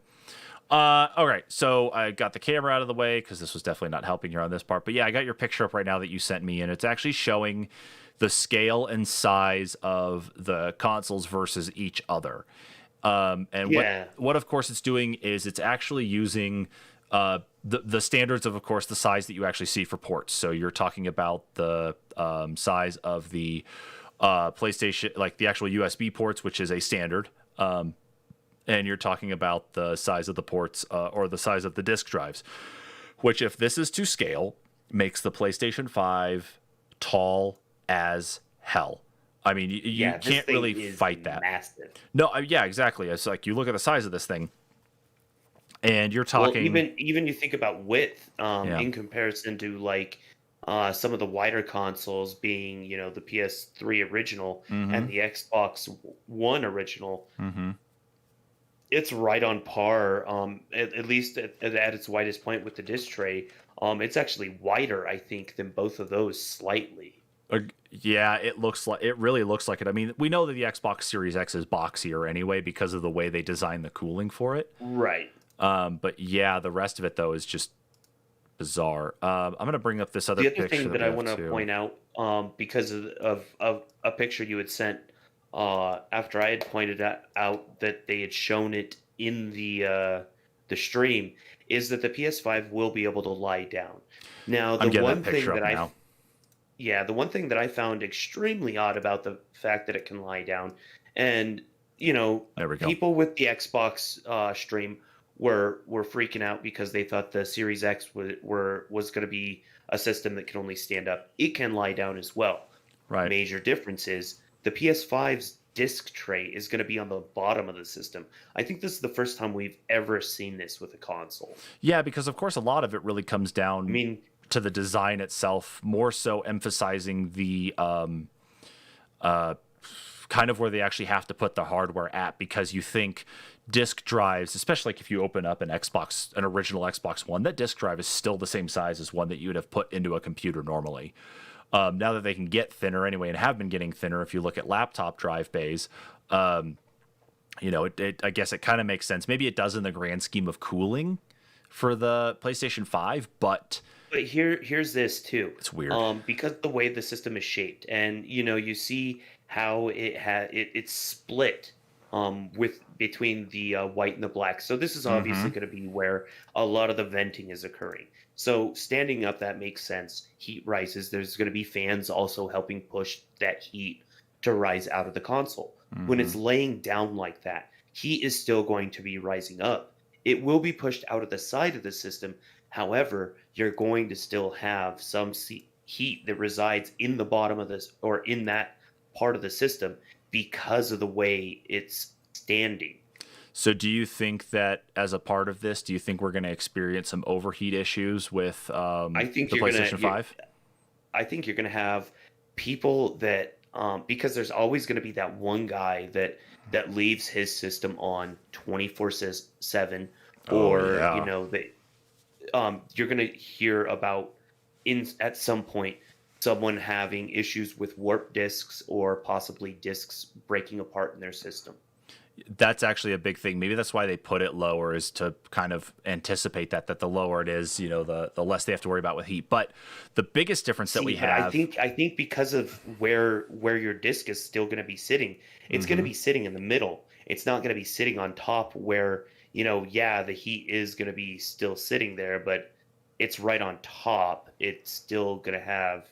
All right. So I got the camera out of the way because this was definitely not helping here on this part. But yeah, I got your picture up right now that you sent me, and it's actually showing the scale and size of the consoles versus each other. And what of course it's doing is it's actually using the standards of course, the size that you actually see for ports. So you're talking about the size of the PlayStation, like the actual USB ports, which is a standard. And you're talking about the size of the ports or the size of the disk drives, which if this is to scale, makes the PlayStation 5 tall as hell. I mean, you can't really fight that. Massive. No, yeah, exactly. It's like you look at the size of this thing, and you're talking. Well, even you think about width in comparison to like some of the wider consoles, being the PS3 original and the Xbox One original. It's right on par. At least at its widest point with the disc tray. It's actually wider, I think, than both of those slightly. Yeah, it really looks like it. I mean, we know that the Xbox Series X is boxier anyway because of the way they designed the cooling for it. Right. But yeah, the rest of it though is just bizarre. I'm gonna bring up this other picture. The other thing that I want to point out, because of a picture you had sent after I had pointed out that they had shown it in the stream, is that the PS5 will be able to lie down. Now, the one thing the one thing that I found extremely odd about the fact that it can lie down, and there we go. People with the Xbox stream were freaking out because they thought the Series X was going to be a system that can only stand up. It can lie down as well. Right. Major difference is the PS5's disc tray is going to be on the bottom of the system. I think this is the first time we've ever seen this with a console. Yeah, because of course a lot of it really comes down to the design itself, more so emphasizing the kind of where they actually have to put the hardware at, because you think disk drives, especially like if you open up an original Xbox One, that disk drive is still the same size as one that you would have put into a computer normally. Now that they can get thinner anyway, and have been getting thinner, if you look at laptop drive bays, I guess it kind of makes sense. Maybe it does in the grand scheme of cooling for the PlayStation 5, but here's this too. It's weird. Because the way the system is shaped, and you see how it's split between the white and the black. So this is obviously going to be where a lot of the venting is occurring. So standing up, that makes sense. Heat rises. There's going to be fans also helping push that heat to rise out of the console. When it's laying down like that, heat is still going to be rising up. It will be pushed out of the side of the system. However, you're going to still have some heat that resides in the bottom of this, or in that part of the system, because of the way it's standing. So do you think that as a part of this, do you think we're going to experience some overheat issues with the PlayStation 5? I think you're going to have people that, because there's always going to be that one guy that leaves his system on 24/7, you're going to hear about at some point someone having issues with warp disks, or possibly disks breaking apart in their system. That's actually a big thing. Maybe that's why they put it lower, is to kind of anticipate that the lower it is, the less they have to worry about with heat. But the biggest difference that we have, I think because of where your disc is still going to be sitting, it's going to be sitting in the middle. It's not going to be sitting on top where, the heat is going to be still sitting there, but it's right on top. It's still going to have,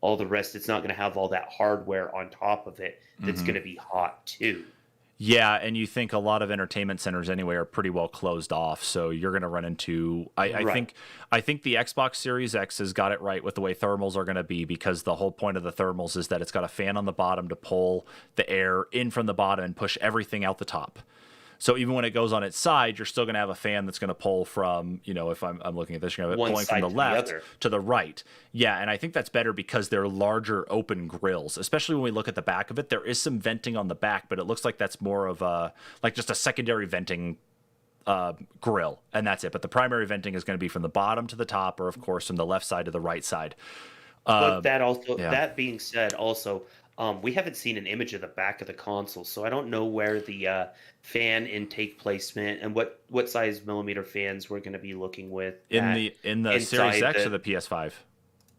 all the rest. It's not going to have all that hardware on top of it that's going to be hot too. Yeah, and you think a lot of entertainment centers anyway are pretty well closed off, so you're going to run into. I think the Xbox Series X has got it right with the way thermals are going to be, because the whole point of the thermals is that it's got a fan on the bottom to pull the air in from the bottom and push everything out the top. So even when it goes on its side, you're still going to have a fan that's going to pull from, if I'm looking at this, you're going to have it pulling from the left to the right. Yeah, and I think that's better because they're larger open grills, especially when we look at the back of it. There is some venting on the back, but it looks like that's more of just a secondary venting grill, and that's it. But the primary venting is going to be from the bottom to the top, or of course from the left side to the right side. But that being said, also, we haven't seen an image of the back of the console, so I don't know where the fan intake placement and what size millimeter fans we're going to be looking with In at the Series inside X or the PS5?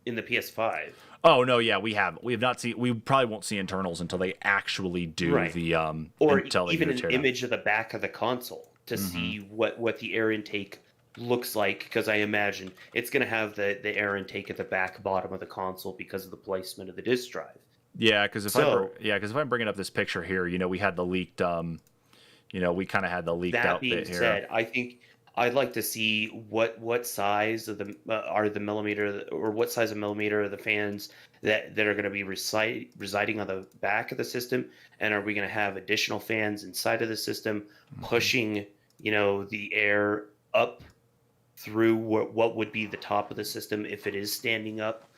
in the PS5. Oh no, yeah, we have not seen. We probably won't see internals until they actually do Right. the Or until they even do an tear down. image of the back of the console to see what the air intake looks like, because I imagine it's going to have the air intake at the back bottom of the console because of the placement of the disk drive. Yeah, because So if I'm bringing up this picture here, we had the leaked we kind of had the leaked that out being bit here. said, I think I'd like to see what size of the are the millimeter, or what size of millimeter are the fans that are going to be residing on the back of the system, and are we going to have additional fans inside of the system pushing the air up through what would be the top of the system if it is standing up.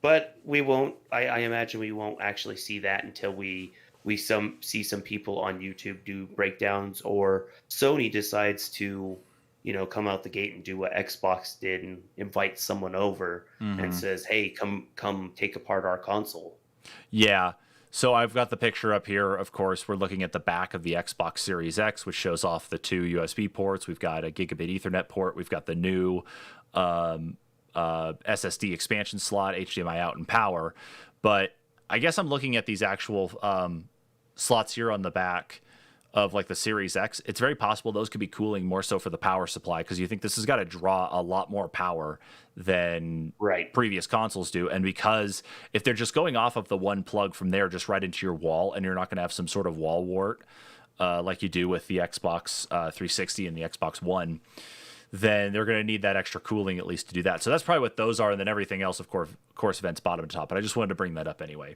But we won't. I imagine we won't actually see that until we see some people on YouTube do breakdowns, or Sony decides to come out the gate and do what Xbox did and invite someone over and says, hey, come take apart our console. Yeah. So I've got the picture up here. Of course, we're looking at the back of the Xbox Series X, which shows off the 2 USB ports. We've got a gigabit Ethernet port. We've got the new SSD expansion slot, HDMI out, and power. But I guess I'm looking at these actual slots here on the back of like the Series X. It's very possible those could be cooling more so for the power supply, because you think this has got to draw a lot more power than previous consoles do. And because if they're just going off of the one plug from there just right into your wall, and you're not going to have some sort of wall wart like you do with the Xbox 360 and the Xbox One, then they're going to need that extra cooling at least to do that. So that's probably what those are. And then everything else, of course vents bottom to top. But I just wanted to bring that up anyway.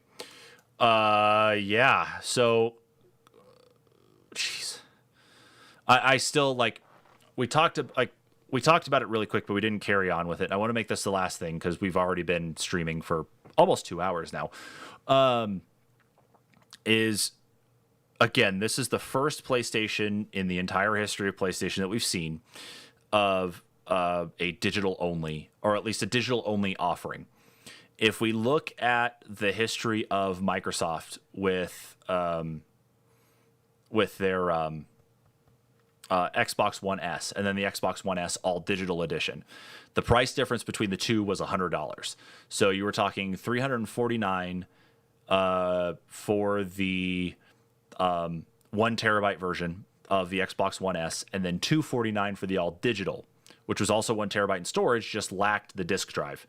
Yeah. So, jeez, I still we talked about it really quick, but we didn't carry on with it. I want to make this the last thing because we've already been streaming for almost 2 hours now. Again, this is the first PlayStation in the entire history of PlayStation that we've seen of a digital only, or at least a digital only offering. If we look at the history of Microsoft with their Xbox One S and then the Xbox One S all digital edition, the price difference between the two was $100. So you were talking $349 for the 1 terabyte version of the Xbox One S, and then $249 for the all digital, which was also 1 terabyte in storage, just lacked the disk drive.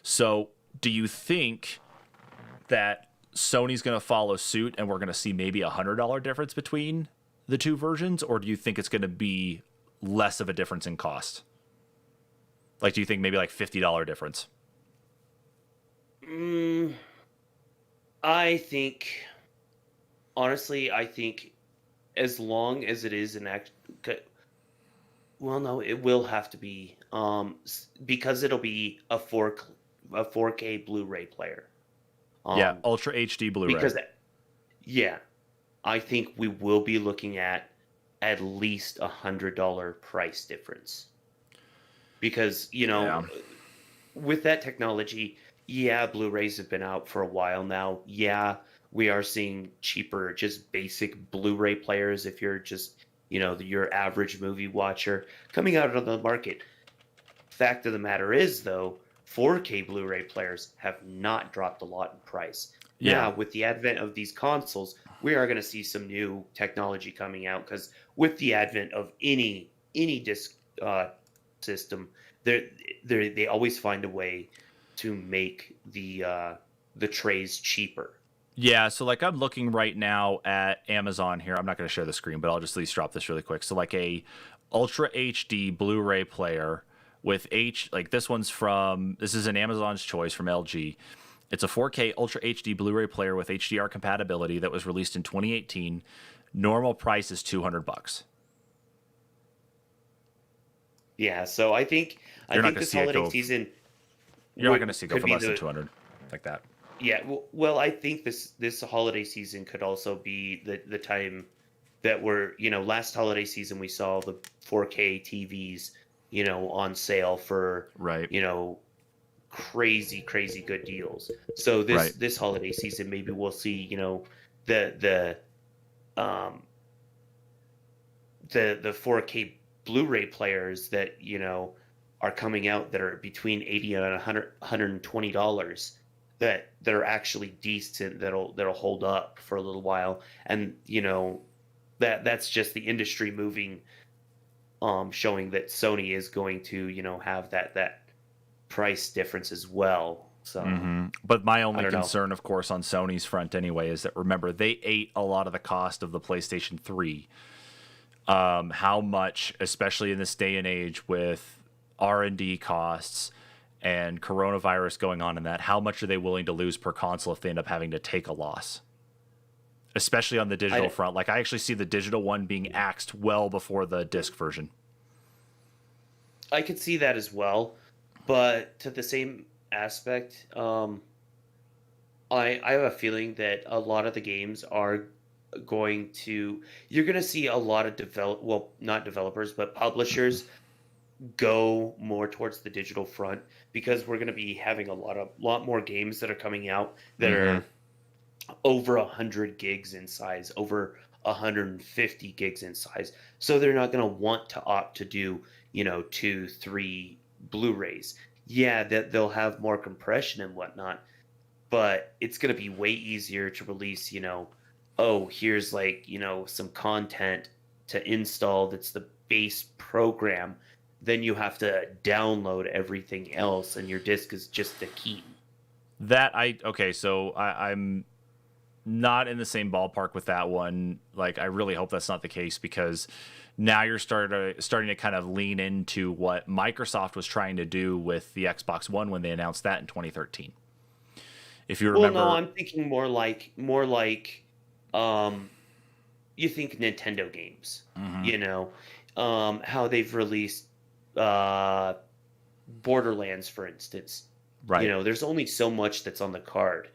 So do you think that Sony's going to follow suit and we're going to see maybe $100 difference between the two versions, or do you think it's going to be less of a difference in cost? Like, do you think maybe like $50 difference? Honestly, I think as long as it is well, no, it will have to be because it'll be a 4K Blu-ray player. Yeah, Ultra HD Blu-ray. Because I think we will be looking at least $100 price difference. Because with that technology, Blu-rays have been out for a while now. Yeah, we are seeing cheaper, just basic Blu-ray players if you're just your average movie watcher coming out on the market. Fact of the matter is, though, 4K Blu-ray players have not dropped a lot in price. Yeah. Now, with the advent of these consoles, we are going to see some new technology coming out, because with the advent of any disc system, they always find a way to make the trays cheaper. Yeah, so like I'm looking right now at Amazon here. I'm not going to share the screen, but I'll just at least drop this really quick. So like a Ultra HD Blu-ray player with this is an Amazon's choice from LG. It's a 4K Ultra HD Blu-ray player with HDR compatibility that was released in 2018. Normal price is $200. Yeah, so I think this holiday season, you're not going to see it go for less than 200 like that. Yeah, well, I think this holiday season could also be the time that last holiday season we saw the 4K TVs, on sale for, crazy good deals. So Right. this holiday season, maybe we'll see, the um the 4K Blu-ray players that, are coming out that are between 80 and $120, that are actually decent, that'll hold up for a little while. And that's just the industry moving, showing that Sony is going to, have that price difference as well. So But my I only don't know. concern, of course, on Sony's front anyway, is that, remember, they ate a lot of the cost of the PlayStation 3. How much, especially in this day and age with R&D costs and coronavirus going on in that, how much are they willing to lose per console if they end up having to take a loss? Especially on the digital I front. Like, I actually see the digital one being axed well before the disc version. I could see that as well, but to the same aspect, I have a feeling that a lot of the games are going to you're going to see a lot of not developers, but publishers go more towards the digital front, because we're going to be having a lot more games that are coming out that are over 100 gigs in size, over 150 gigs in size. So they're not going to want to opt to do, 2, 3 Blu-rays. Yeah, that they'll have more compression and whatnot, but it's going to be way easier to release, oh, here's like, some content to install that's the base program. Then you have to download everything else, and your disc is just a key. I'm not in the same ballpark with that one. Like, I really hope that's not the case, because now you're starting to kind of lean into what Microsoft was trying to do with the Xbox One when they announced that in 2013. If you Well, remember, no, I'm thinking more like you think Nintendo games, how they've released uh Borderlands, for instance. right? There's only so much that's on the card.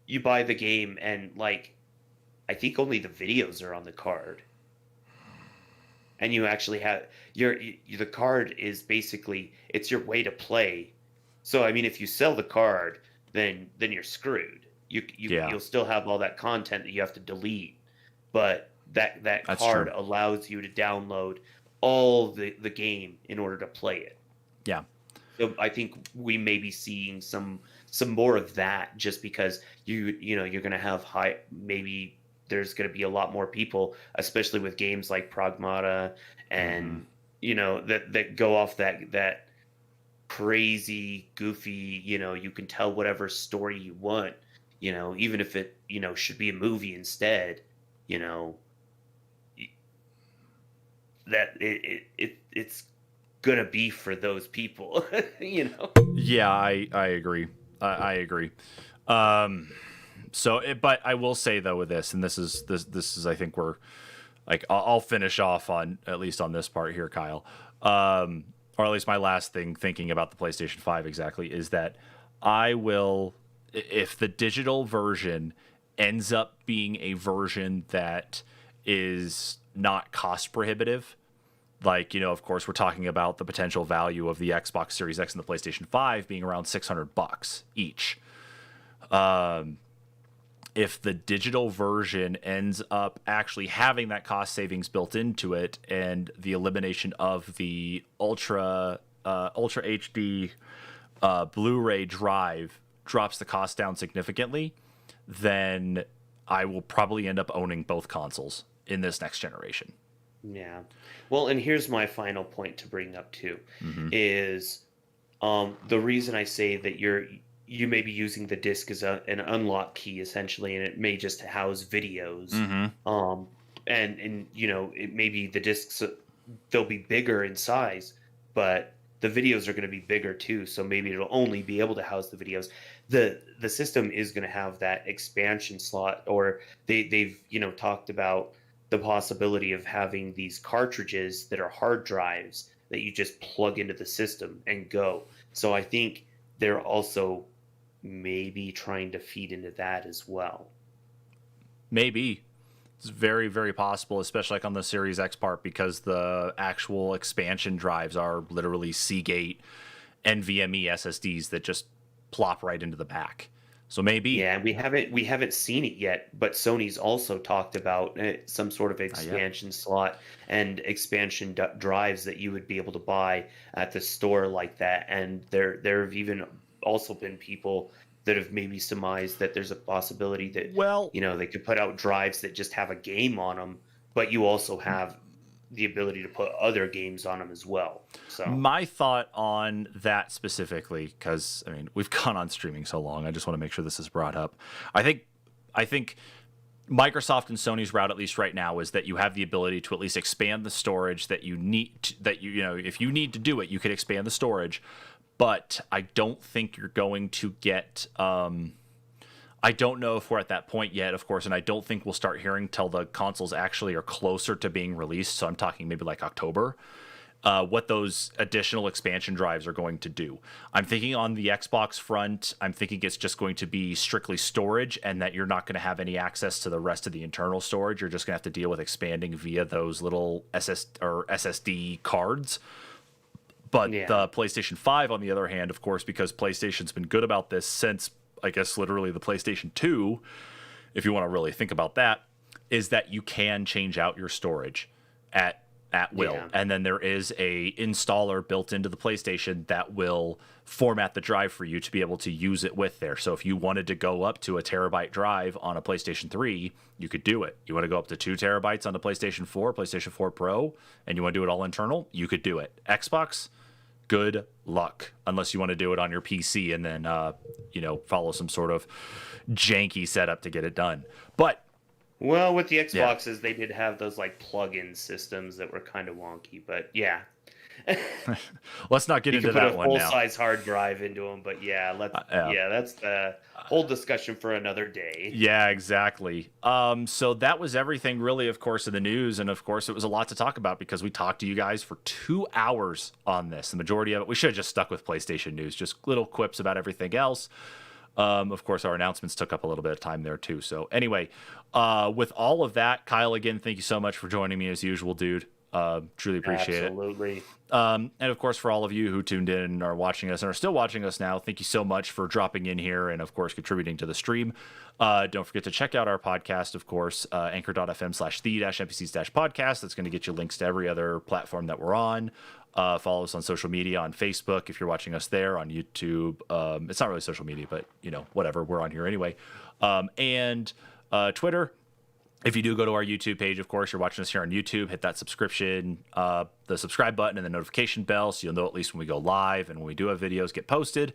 You buy the game, and like, I think only the videos are on the card, and you actually have the card is basically, it's your way to play. So I mean, if you sell the card, then you're screwed. Yeah, You'll still have all that content that you have to delete, but that that's true. card allows you to download all the game in order to play it. Yeah. So I think we may be seeing some more of that, just because you're going to have maybe there's going to be a lot more people, especially with games like Pragmata, and that go off that crazy, goofy, you can tell whatever story you want, even if it, should be a movie instead, you know, that it's gonna be for those people, Yeah, I agree. I agree. But I will say though with this, and this is I think we're like, I'll finish off on, at least on this part here, Kyle. Or at least my last thing thinking about the PlayStation 5 exactly is that I will, if the digital version ends up being a version that is not cost prohibitive, like, of course, we're talking about the potential value of the Xbox Series X and the PlayStation 5 being around $600 each. If the digital version ends up actually having that cost savings built into it, and the elimination of the Ultra HD Blu-ray drive drops the cost down significantly, then I will probably end up owning both consoles in this next generation. Yeah. Well, and here's my final point to bring up too, is the reason I say that you may be using the disc as an unlock key, essentially, and it may just house videos. And it may be the discs, they'll be bigger in size, but the videos are going to be bigger too. So maybe it'll only be able to house the videos. The system is going to have that expansion slot, or they've talked about the possibility of having these cartridges that are hard drives that you just plug into the system and go. So I think they're also maybe trying to feed into that as well. Maybe. It's very, very possible, especially like on the Series X part, because the actual expansion drives are literally Seagate NVMe SSDs that just plop right into the back. So maybe. Yeah, and we haven't seen it yet, but Sony's also talked about some sort of expansion slot and expansion drives that you would be able to buy at the store like that. And there have even also been people that have maybe surmised that there's a possibility that they could put out drives that just have a game on them, but you also have the ability to put other games on them as well. So my thought on that specifically, because I mean we've gone on streaming so long, I just want to make sure this is brought up. I think Microsoft and Sony's route, at least right now, is that you have the ability to at least expand the storage that you need. If you need to do it, you could expand the storage. But I don't think you're going to get. I don't know if we're at that point yet, of course, and I don't think we'll start hearing till the consoles actually are closer to being released. So I'm talking maybe like October, what those additional expansion drives are going to do. I'm thinking on the Xbox front, I'm thinking it's just going to be strictly storage and that you're not going to have any access to the rest of the internal storage. You're just going to have to deal with expanding via those little SSD cards. But the PlayStation 5, on the other hand, of course, because PlayStation's been good about this since, I guess, literally the PlayStation 2, if you want to really think about that, is that you can change out your storage at will. Yeah. And then there is a installer built into the PlayStation that will format the drive for you to be able to use it with there. So if you wanted to go up to a terabyte drive on a PlayStation 3, you could do it. You want to go up to 2 terabytes on the PlayStation 4, PlayStation 4 Pro, and you want to do it all internal, you could do it. Xbox, good luck, unless you want to do it on your PC and then, follow some sort of janky setup to get it done. But well, with the Xboxes, they did have those like plug-in systems that were kind of wonky, but yeah. Let's not get into that one now. You can put a full-size hard drive into them, but that's the whole discussion for another day. Yeah, exactly. So that was everything really, of course, in the news, and of course, it was a lot to talk about because we talked to you guys for 2 hours on this. The majority of it, we should have just stuck with PlayStation news, just little quips about everything else. Of course, our announcements took up a little bit of time there too. So anyway, with all of that, Kyle, again, thank you so much for joining me as usual, dude. Truly appreciate it. Absolutely. And of course, for all of you who tuned in and are watching us and are still watching us now, thank you so much for dropping in here and, of course, contributing to the stream. Don't forget to check out our podcast, of course, anchor.fm/the-npcs-podcast. That's going to get you links to every other platform that we're on. Follow us on social media, on Facebook if you're watching us there, on YouTube. It's not really social media, but, whatever. We're on here anyway. And Twitter. If you do go to our YouTube page, of course, you're watching us here on YouTube, hit that subscription, the subscribe button and the notification bell so you'll know at least when we go live and when we do have videos get posted.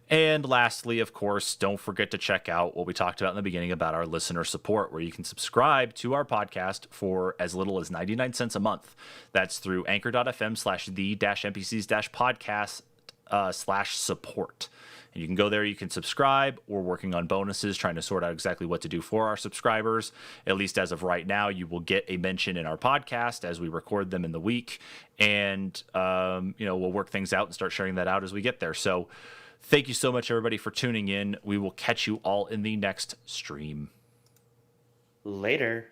And lastly, of course, don't forget to check out what we talked about in the beginning about our listener support, where you can subscribe to our podcast for as little as 99 cents a month. That's through anchor.fm/the-npcs-podcast/support. And you can go there, you can subscribe. We're working on bonuses, trying to sort out exactly what to do for our subscribers. At least as of right now, you will get a mention in our podcast as we record them in the week. And, we'll work things out and start sharing that out as we get there. So thank you so much, everybody, for tuning in. We will catch you all in the next stream. Later.